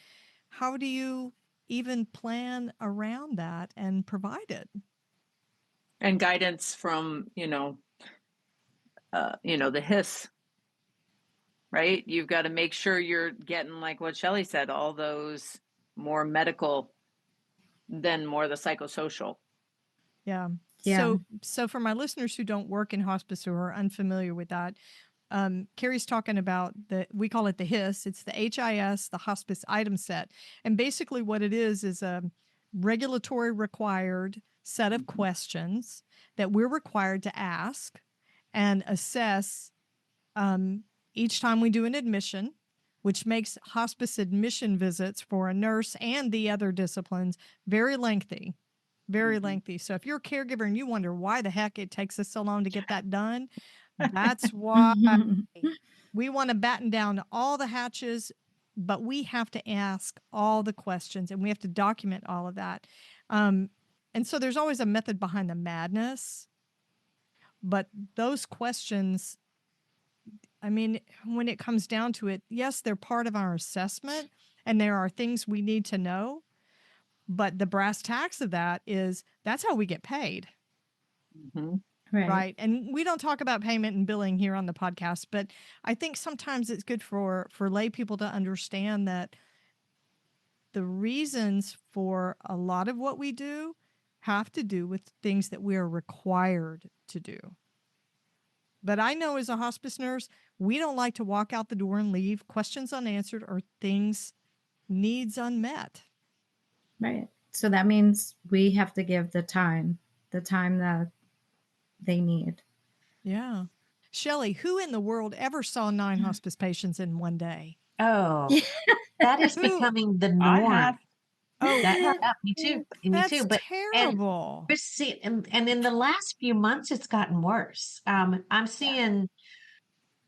how do you even plan around that and provide it? And guidance from, the HIS, right? You've got to make sure you're getting, like what Shelley said, all those more medical than more the psychosocial. Yeah. Yeah. So for my listeners who don't work in hospice or are unfamiliar with that, Carrie's talking about we call it the HIS. It's the HIS, the hospice item set. And basically what it is a regulatory required set of questions that we're required to ask and assess each time we do an admission, which makes hospice admission visits for a nurse and the other disciplines very lengthy. Very lengthy. So if you're a caregiver and you wonder why the heck it takes us so long to get that done, that's why we want to batten down all the hatches, but we have to ask all the questions and we have to document all of that. And so there's always a method behind the madness, but those questions, I mean, when it comes down to it, yes, they're part of our assessment and there are things we need to know. But the brass tacks of that is that's how we get paid. Mm-hmm. Right. And we don't talk about payment and billing here on the podcast, but I think sometimes it's good for lay people to understand that the reasons for a lot of what we do have to do with things that we are required to do. But I know as a hospice nurse, we don't like to walk out the door and leave questions unanswered or needs unmet. Right. So that means we have to give the time that they need. Yeah. Shelley, who in the world ever saw 9 hospice patients in one day? Oh, that is becoming the norm. I have. Oh, Me too. Me that's too. But terrible. and in the last few months, it's gotten worse. I'm seeing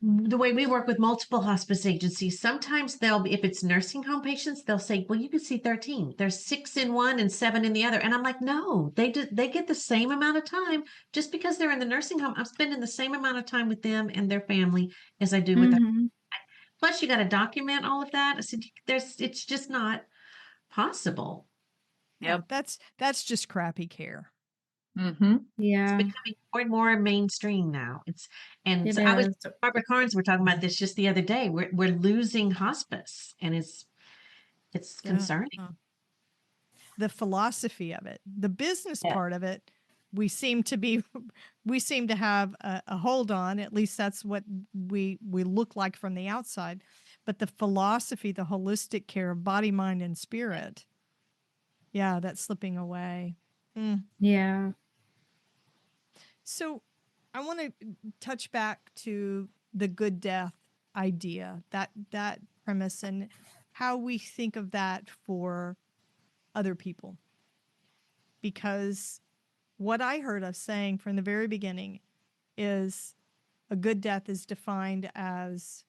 the way we work with multiple hospice agencies. Sometimes if it's nursing home patients, they'll say, "Well, you can see 13. There's 6 in one and 7 in the other." And I'm like, "No, they get the same amount of time just because they're in the nursing home. I'm spending the same amount of time with them and their family as I do with them. Mm-hmm. Plus, you got to document all of that." I said, it's just not possible. Yep. That's just crappy care. Mm-hmm. Yeah. It's becoming more and more mainstream now. It I was is. Barbara Carnes. We're talking about this just the other day. We're losing hospice, and it's concerning. The philosophy of it, the business Yeah. part of it, we seem to have a hold on. At least that's what we look like from the outside. But the philosophy, the holistic care of body, mind, and spirit, yeah, that's slipping away. Yeah. So I want to touch back to the good death idea, that premise, and how we think of that for other people. Because what I heard us saying from the very beginning is a good death is defined as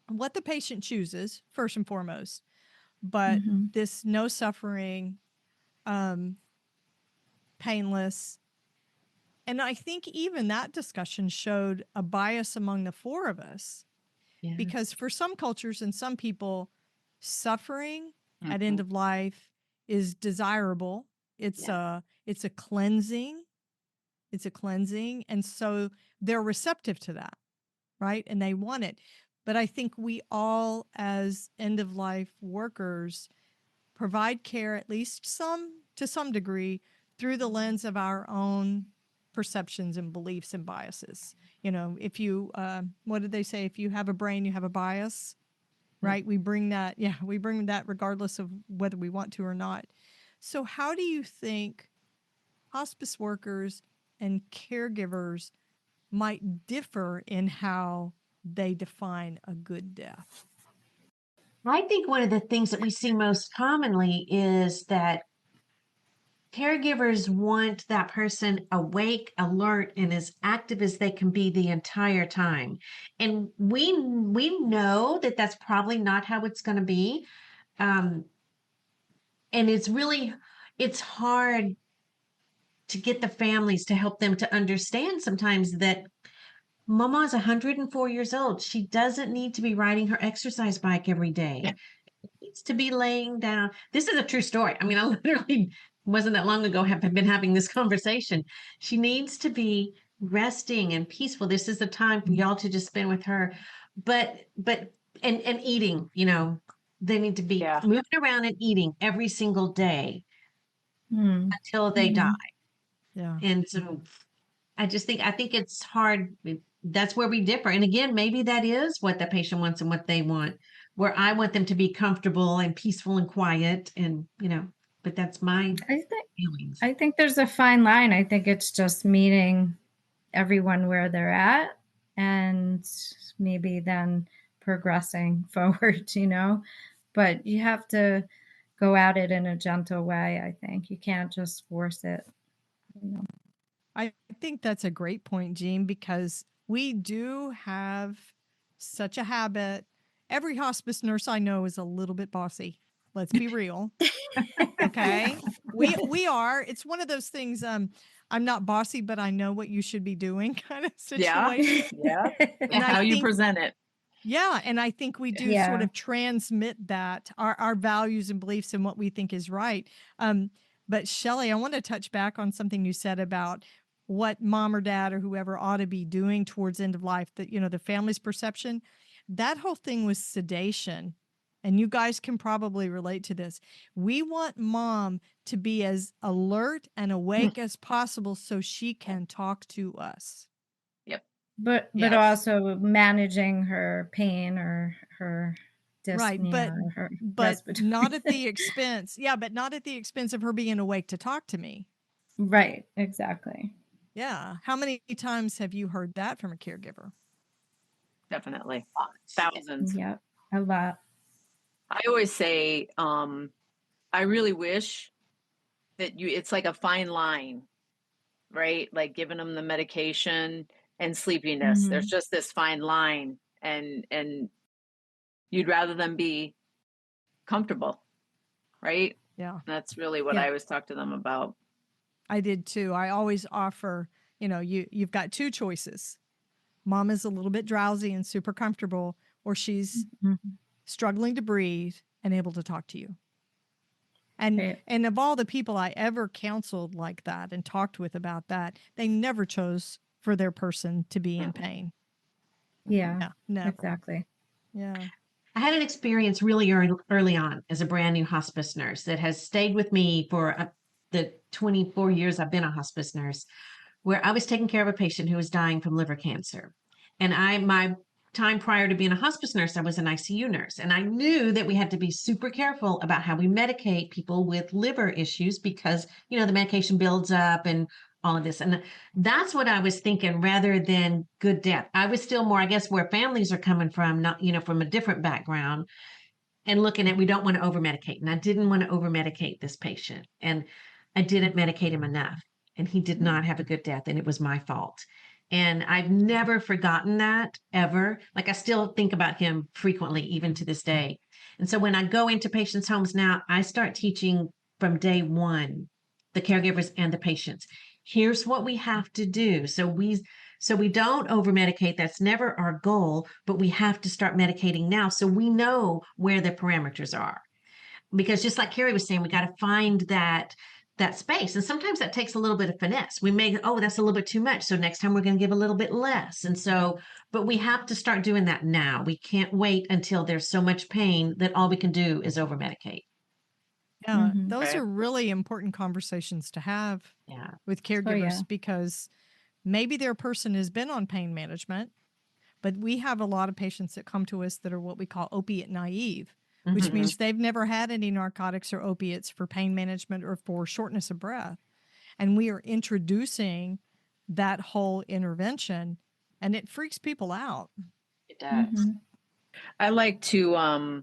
what the patient chooses, first and foremost, but this no suffering, painless. And I think even that discussion showed a bias among the 4 of us, because for some cultures and some people, suffering at end of life is desirable. It's a cleansing. It's a cleansing. And so they're receptive to that, right? And they want it. But I think we all, as end of life workers, provide care, at least to some degree, through the lens of our own perceptions and beliefs and biases. You know, if you, what did they say? If you have a brain, you have a bias, right? We bring that regardless of whether we want to or not. So how do you think hospice workers and caregivers might differ in how they define a good death? I think one of the things that we see most commonly is that caregivers want that person awake, alert, and as active as they can be the entire time. And we know that that's probably not how it's going to be. Um, and it's hard to get the families to help them to understand sometimes that Mama is 104 years old. She doesn't need to be riding her exercise bike every day. Needs to be laying down. This is a true story. I mean, I literally wasn't that long ago have been having this conversation. She needs to be resting and peaceful. This is the time for y'all to just spend with her. But and eating, they need to be Yeah. moving around and eating every single day Mm. until they die. Yeah. And so I think it's hard. That's where we differ. And again, maybe that is what the patient wants and what they want, where I want them to be comfortable and peaceful and quiet and, but that's my feelings. I think there's a fine line. I think it's just meeting everyone where they're at and maybe then progressing forward, but you have to go at it in a gentle way. I think you can't just force it. I think that's a great point, Jean, because we do have such a habit. Every hospice nurse I know is a little bit bossy. Let's be real. Okay. We are. It's one of those things. I'm not bossy, but I know what you should be doing kind of situation. Yeah. And And how I you think, present it. yeah. And I think we do sort of transmit that, our values and beliefs and what we think is right. But Shelley, I want to touch back on something you said about what mom or dad or whoever ought to be doing towards end of life, that, the family's perception. That whole thing was sedation. And you guys can probably relate to this. We want mom to be as alert and awake as possible so she can talk to us. Yep. But Yes. also managing her pain or her dyspnea, Right, but or her not at the expense. Yeah, but not at the expense of her being awake to talk to me. Right, exactly. Yeah. How many times have you heard that from a caregiver? Definitely. Thousands. Yep, a lot. I always say, I really wish that it's like a fine line, right? Like giving them the medication and sleepiness. There's just this fine line, and you'd rather them be comfortable, right? Yeah. That's really what I always talk to them about. I did too. I always offer, you've got two choices. Mom is a little bit drowsy and super comfortable, or she's struggling to breathe and able to talk to you. And of all the people I ever counseled like that and talked with about that, they never chose for their person to be in pain. Yeah, never. exactly. Yeah. I had an experience really early on as a brand new hospice nurse that has stayed with me for the 24 years I've been a hospice nurse, where I was taking care of a patient who was dying from liver cancer. And my time prior to being a hospice nurse, I was an ICU nurse. And I knew that we had to be super careful about how we medicate people with liver issues because, the medication builds up and all of this. And that's what I was thinking rather than good death. I was still more, I guess, where families are coming from, not, from a different background, and looking at, we don't want to over medicate. And I didn't want to over medicate this patient. And I didn't medicate him enough. And he did not have a good death. And it was my fault. And I've never forgotten that ever. Like I still think about him frequently, even to this day. And so when I go into patients' homes now, I start teaching from day one, the caregivers and the patients. Here's what we have to do. So we don't over medicate. That's never our goal, but we have to start medicating now. So we know where the parameters are. Because just like Carrie was saying, we got to find that space. And sometimes that takes a little bit of finesse. We may, that's a little bit too much. So next time we're going to give a little bit less. And so, but we have to start doing that now. We can't wait until there's so much pain that all we can do is over medicate. Yeah. Those are really important conversations to have with caregivers because maybe their person has been on pain management, but we have a lot of patients that come to us that are what we call opiate naive. Which means they've never had any narcotics or opiates for pain management or for shortness of breath. and we are introducing that whole intervention, and it freaks people out. It does. Mm-hmm. I like to,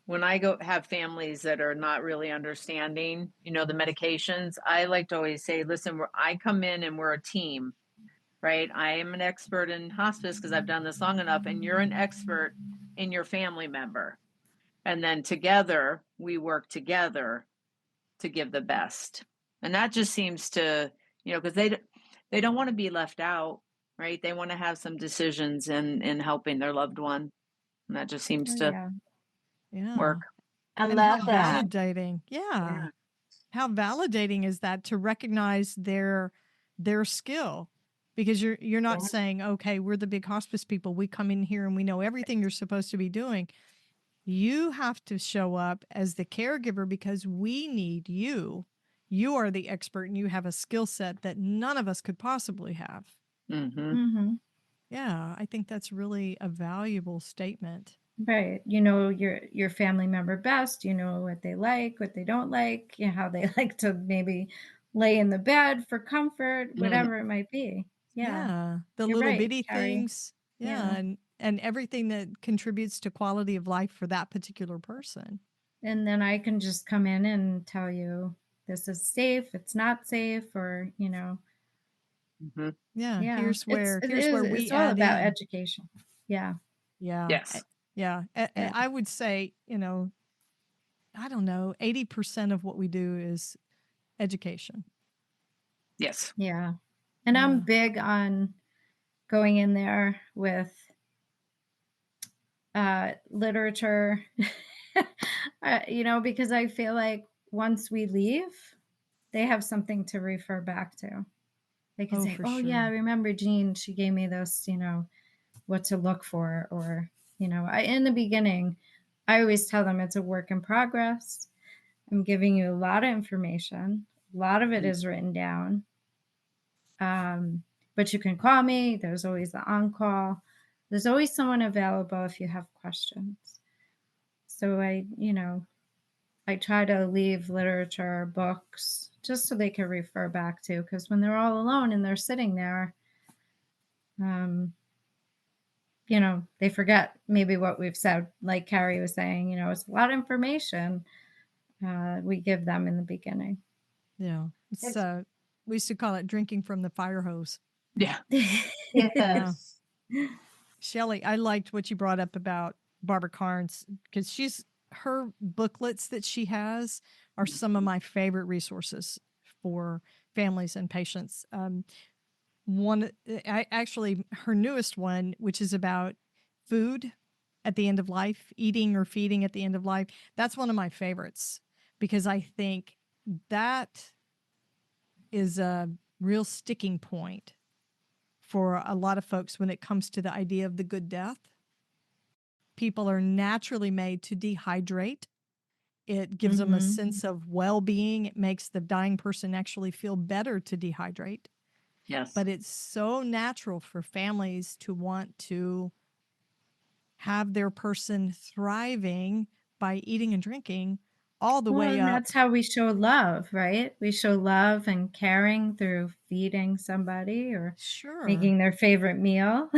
when I go have families that are not really understanding, the medications, I like to always say, listen, I come in and we're a team, right? I am an expert in hospice because I've done this long enough, and you're an expert in your family member. And then together, we work together to give the best. And that just seems to, because they don't want to be left out, right? They want to have some decisions in helping their loved one. And that just seems to work. I And love how that. validating. Yeah. How validating is that to recognize their skill? Because you're not saying, okay, we're the big hospice people. We come in here and we know everything you're supposed to be doing. You have to show up as the caregiver because we need you. You are the expert and you have a skill set that none of us could possibly have. Mm-hmm. Mm-hmm. Yeah, I think that's really a valuable statement. Right. You know your family member best. You know what they like, what they don't like, how they like to maybe lay in the bed for comfort, whatever it might be. Yeah. The You're little right, bitty Carrie. things. Yeah. And everything that contributes to quality of life for that particular person. And then I can just come in and tell you this is safe, it's not safe, or Mm-hmm. Yeah, yeah. here's where we it's all add about in. education. Yeah. Yeah. Yes. Yeah. I would say, I don't know, 80% of what we do is education. Yes. Yeah. And I'm big on going in there with literature, because I feel like once we leave, they have something to refer back to. They can say, oh, yeah, I remember Jean, she gave me this, what to look for. Or, in the beginning, I always tell them it's a work in progress. I'm giving you a lot of information. A lot of it is written down. But you can call me. There's always the on-call. There's always someone available if you have questions. So I try to leave literature, books, just so they can refer back to, because when they're all alone and they're sitting there, they forget maybe what we've said. Like Carrie was saying, it's a lot of information we give them in the beginning. Yeah. It's, we used to call it drinking from the fire hose. Yeah. Yes. Shelley, I liked what you brought up about Barbara Carnes, because her booklets that she has are some of my favorite resources for families and patients. Her newest one, which is about food at the end of life, eating or feeding at the end of life, that's one of my favorites, because I think that is a real sticking point for a lot of folks when it comes to the idea of the good death. People are naturally made to dehydrate. It gives them a sense of well-being. It makes the dying person actually feel better to dehydrate. Yes. But it's so natural for families to want to have their person thriving by eating and drinking all the way up. That's how we show love, right? We show love and caring through feeding somebody or making their favorite meal.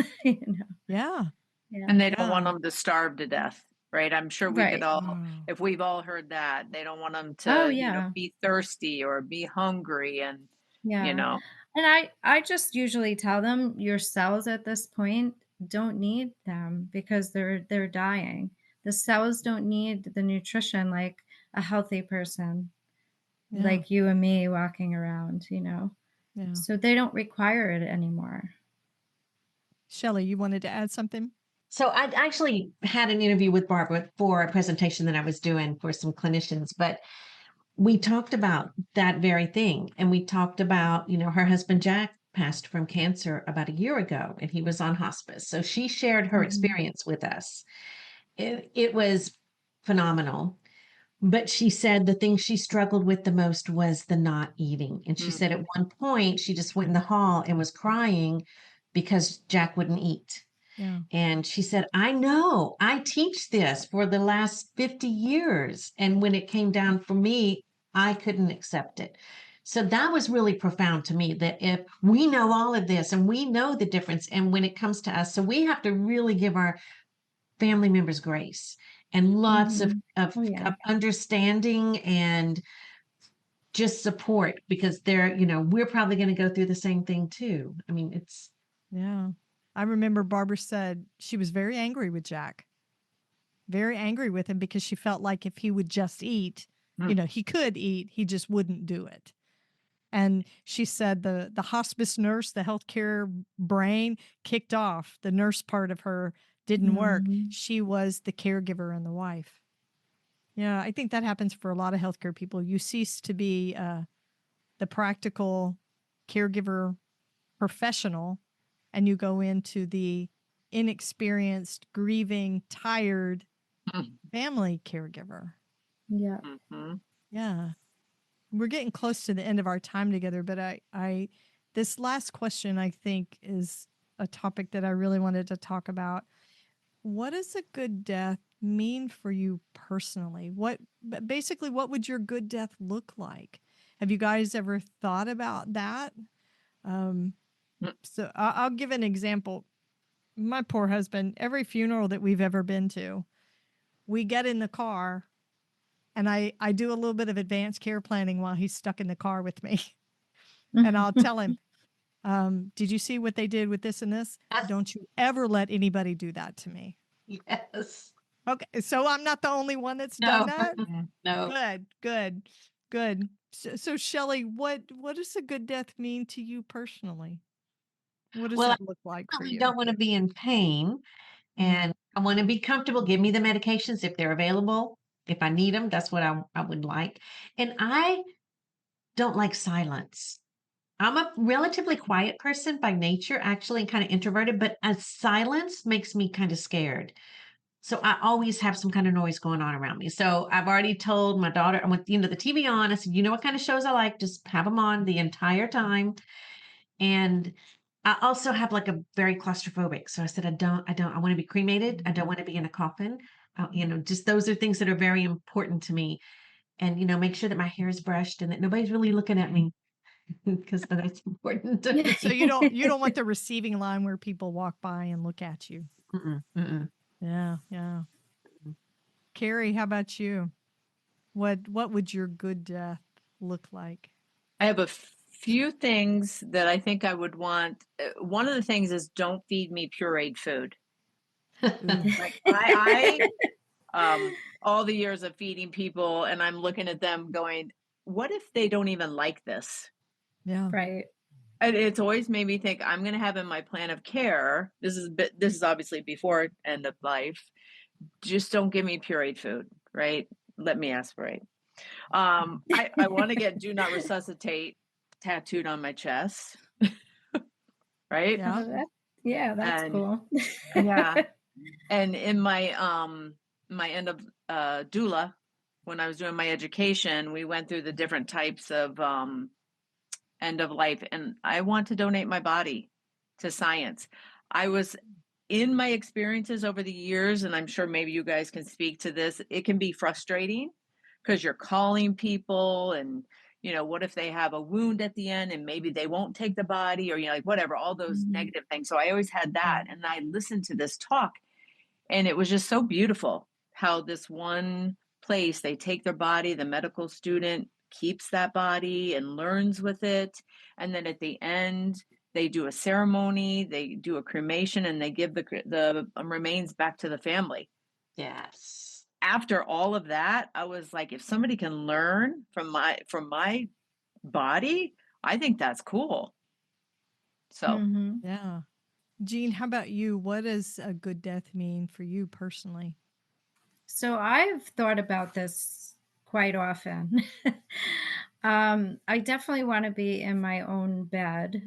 Yeah. And they don't want them to starve to death, right? I'm sure we could all, Oh. if we've all heard that, they don't want them to be thirsty or be hungry and, And I just usually tell them your cells at this point don't need them because they're dying. The cells don't need the nutrition like a healthy person, like you and me walking around, so they don't require it anymore. Shelley, you wanted to add something? So I actually had an interview with Barbara for a presentation that I was doing for some clinicians, but we talked about that very thing. And we talked about, her husband, Jack, passed from cancer about a year ago and he was on hospice. So she shared her experience with us. It was phenomenal. But she said the thing she struggled with the most was the not eating. And she said at one point she just went in the hall and was crying because Jack wouldn't eat. Yeah. And she said, I know, I teach this for the last 50 years. And when it came down for me, I couldn't accept it. So that was really profound to me, that if we know all of this and we know the difference, and when it comes to us, so we have to really give our family members grace and lots Mhm. of Oh, yeah. understanding and just support, because they're, we're probably going to go through the same thing too. I mean, it's Yeah. I remember Barbara said she was very angry with Jack, very angry with him because she felt like if he would just eat, he could eat, he just wouldn't do it. And she said the hospice nurse, the healthcare brain kicked off. The nurse part of her didn't work. Mhm. She was the caregiver and the wife. Yeah, I think that happens for a lot of healthcare people. You cease to be the practical caregiver professional and you go into the inexperienced, grieving, tired family caregiver. Yeah. Mm-hmm. Yeah. We're getting close to the end of our time together, but this last question I think is a topic that I really wanted to talk about. What does a good death mean for you personally? Basically what would your good death look like? Have you guys ever thought about that? Um, so I'll give an example. My poor husband, every funeral that we've ever been to, we get in the car and I do a little bit of advanced care planning while he's stuck in the car with me. And I'll tell him, did you see what they did with this and this? Don't you ever let anybody do that to me. yes. Okay. So I'm not the only one that's No. done that. No. Good. So Shelley, what does a good death mean to you personally? What does Well, that look like I for really you? don't want to be in pain, and I want to be comfortable. Give me the medications if they're available. If I need them, that's what I would like. And I don't like silence. I'm a relatively quiet person by nature, actually, and kind of introverted, but silence makes me kind of scared. So I always have some kind of noise going on around me. So I've already told my daughter, I want, the TV on. I said, you know what kind of shows I like? Just have them on the entire time. And I also have like a very claustrophobic. So I said, I want to be cremated. I don't want to be in a coffin. Just those are things that are very important to me. And, make sure that my hair is brushed and that nobody's really looking at me, because that's important to Yeah. So me. you don't want the receiving line where people walk by and look at you. Mm-mm, mm-mm. Yeah. Carrie, how about you? What would your good death look like? I have a few things that I think I would want. One of the things is don't feed me pureed food. Like I all the years of feeding people, and I'm looking at them going, what if they don't even like this? Yeah. Right. And it's always made me think I'm going to have in my plan of care. This is obviously before end of life. Just don't give me pureed food, right? Let me aspirate. I want to get do not resuscitate tattooed on my chest. Right? Yeah. That's And cool. yeah. And in my my end of doula, when I was doing my education, we went through the different types of end of life, and I want to donate my body to science. I was in my experiences over the years, and I'm sure maybe you guys can speak to this, it can be frustrating because you're calling people and what if they have a wound at the end and maybe they won't take the body, or like whatever, all those negative things. So I always had that, and I listened to this talk, and it was just so beautiful how this one place, they take their body, the medical student keeps that body and learns with it, and then at the end they do a ceremony, they do a cremation, and they give the remains back to the family. Yes. After all of that, I was like, if somebody can learn from my body, I think that's cool. So Yeah. Jean, how about you? What does a good death mean for you personally? So I've thought about this quite often. I definitely want to be in my own bed,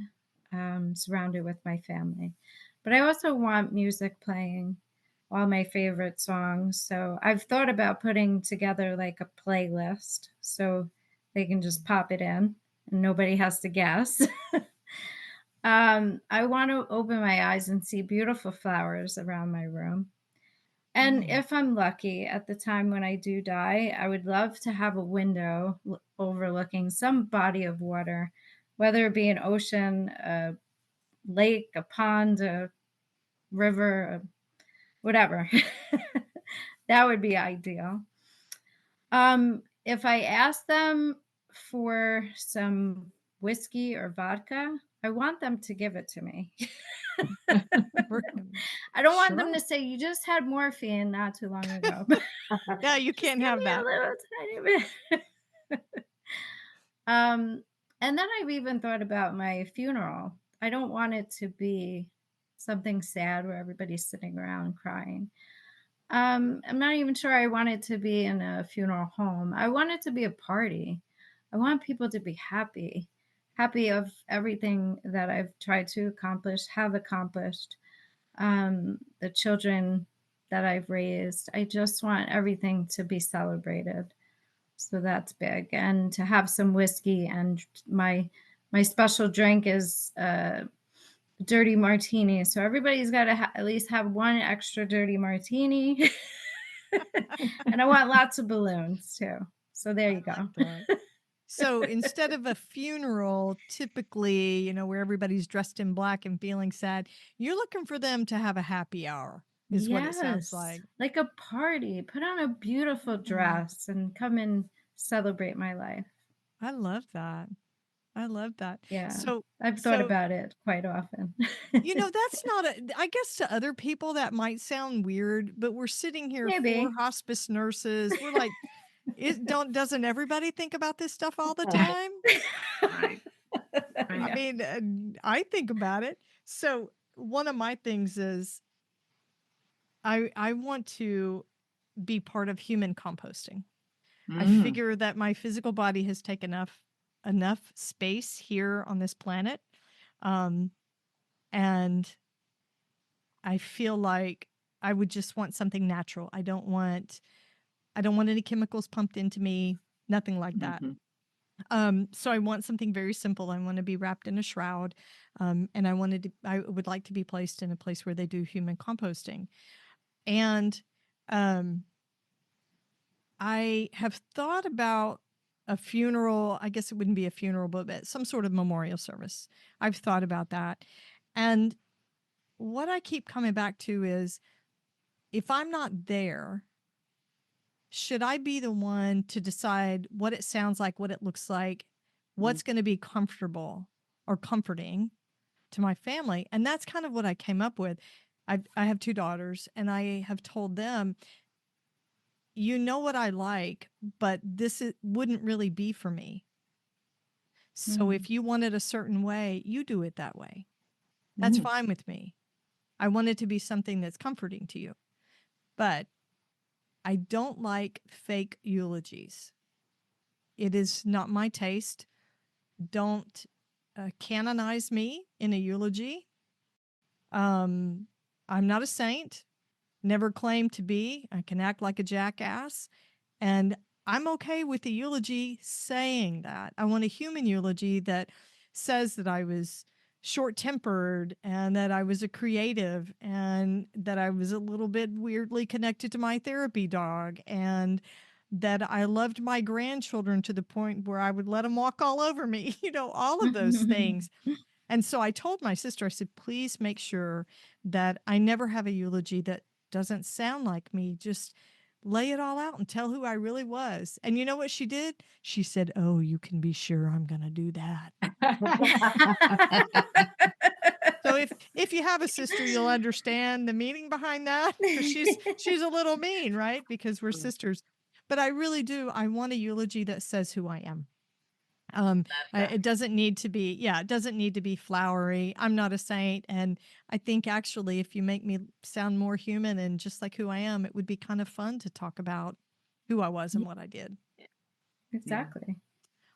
surrounded with my family. But I also want music playing, all my favorite songs. So I've thought about putting together like a playlist so they can just pop it in and nobody has to guess. I want to open my eyes and see beautiful flowers around my room. And if I'm lucky at the time when I do die, I would love to have a window overlooking some body of water, whether it be an ocean, a lake, a pond, a river, whatever. That would be ideal. If I ask them for some whiskey or vodka, I want them to give it to me. I don't want them to say, you just had morphine not too long ago. Yeah, you can't have Give me that. a little tiny bit. And then I've even thought about my funeral. I don't want it to be something sad where everybody's sitting around crying. I'm not even sure I want it to be in a funeral home. I want it to be a party. I want people to be happy of everything that I've tried to accomplish, have accomplished, the children that I've raised. I just want everything to be celebrated. So that's big. And to have some whiskey, and my special drink is dirty martini. So everybody's got to at least have one extra dirty martini. And I want lots of balloons too. So there you go. So instead of a funeral, typically, where everybody's dressed in black and feeling sad, you're looking for them to have a happy hour, is what it sounds like. Like a party. Put on a beautiful dress and come and celebrate my life. I love that. Yeah. So I've thought about it quite often. That's not I guess to other people that might sound weird, but we're sitting here Maybe. 4 hospice nurses. We're like, doesn't everybody think about this stuff all the time? Right. I mean, I think about it. So one of my things is I want to be part of human composting. I figure that my physical body has taken enough space here on this planet. And I feel like I would just want something natural. I don't want any chemicals pumped into me, nothing like that. So I want something very simple. I want to be wrapped in a shroud. And I would like to be placed in a place where they do human composting. And I have thought about a funeral. I guess it wouldn't be a funeral, but some sort of memorial service. I've thought about that. And what I keep coming back to is, if I'm not there, should I be the one to decide what it sounds like, what it looks like, what's going to be comfortable or comforting to my family? And that's kind of what I came up with. I have 2 daughters, and I have told them, what I like, but wouldn't really be for me. So if you want it a certain way, you do it that way. That's fine with me. I want it to be something that's comforting to you. But I don't like fake eulogies. It is not my taste. Don't canonize me in a eulogy. I'm not a saint. Never claimed to be. I can act like a jackass. And I'm okay with the eulogy saying that. I want a human eulogy that says that I was short-tempered, and that I was a creative, and that I was a little bit weirdly connected to my therapy dog, and that I loved my grandchildren to the point where I would let them walk all over me, all of those things. And so I told my sister, I said, please make sure that I never have a eulogy that doesn't sound like me. Just lay it all out and tell who I really was. And you know what she did? She said, oh, you can be sure I'm going to do that. So if you have a sister, you'll understand the meaning behind that. She's a little mean, right? Because we're sisters. But I really do. I want a eulogy that says who I am. It doesn't need to be flowery. I'm not a saint. And I think actually, if you make me sound more human and just like who I am, it would be kind of fun to talk about who I was and what I did. Exactly. Yeah.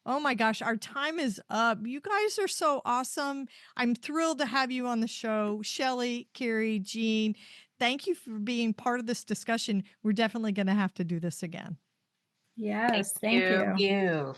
Oh my gosh, our time is up. You guys are so awesome. I'm thrilled to have you on the show. Shelley, Carrie, Jean, thank you for being part of this discussion. We're definitely going to have to do this again. Yes, thank you.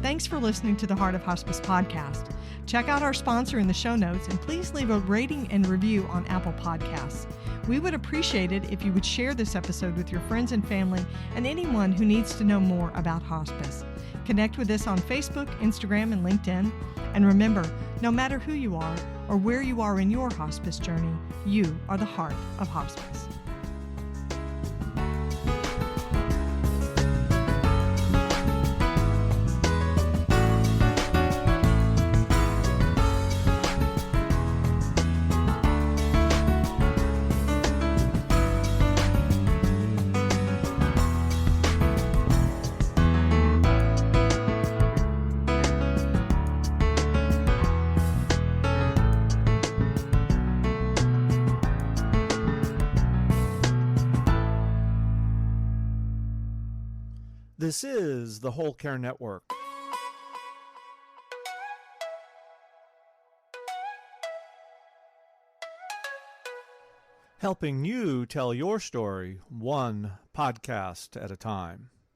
Thanks for listening to the Heart of Hospice podcast. Check out our sponsor in the show notes and please leave a rating and review on Apple Podcasts. We would appreciate it if you would share this episode with your friends and family and anyone who needs to know more about hospice. Connect with us on Facebook, Instagram, and LinkedIn. And remember, no matter who you are or where you are in your hospice journey, you are the heart of hospice. This is the Whole Care Network. Helping you tell your story one podcast at a time.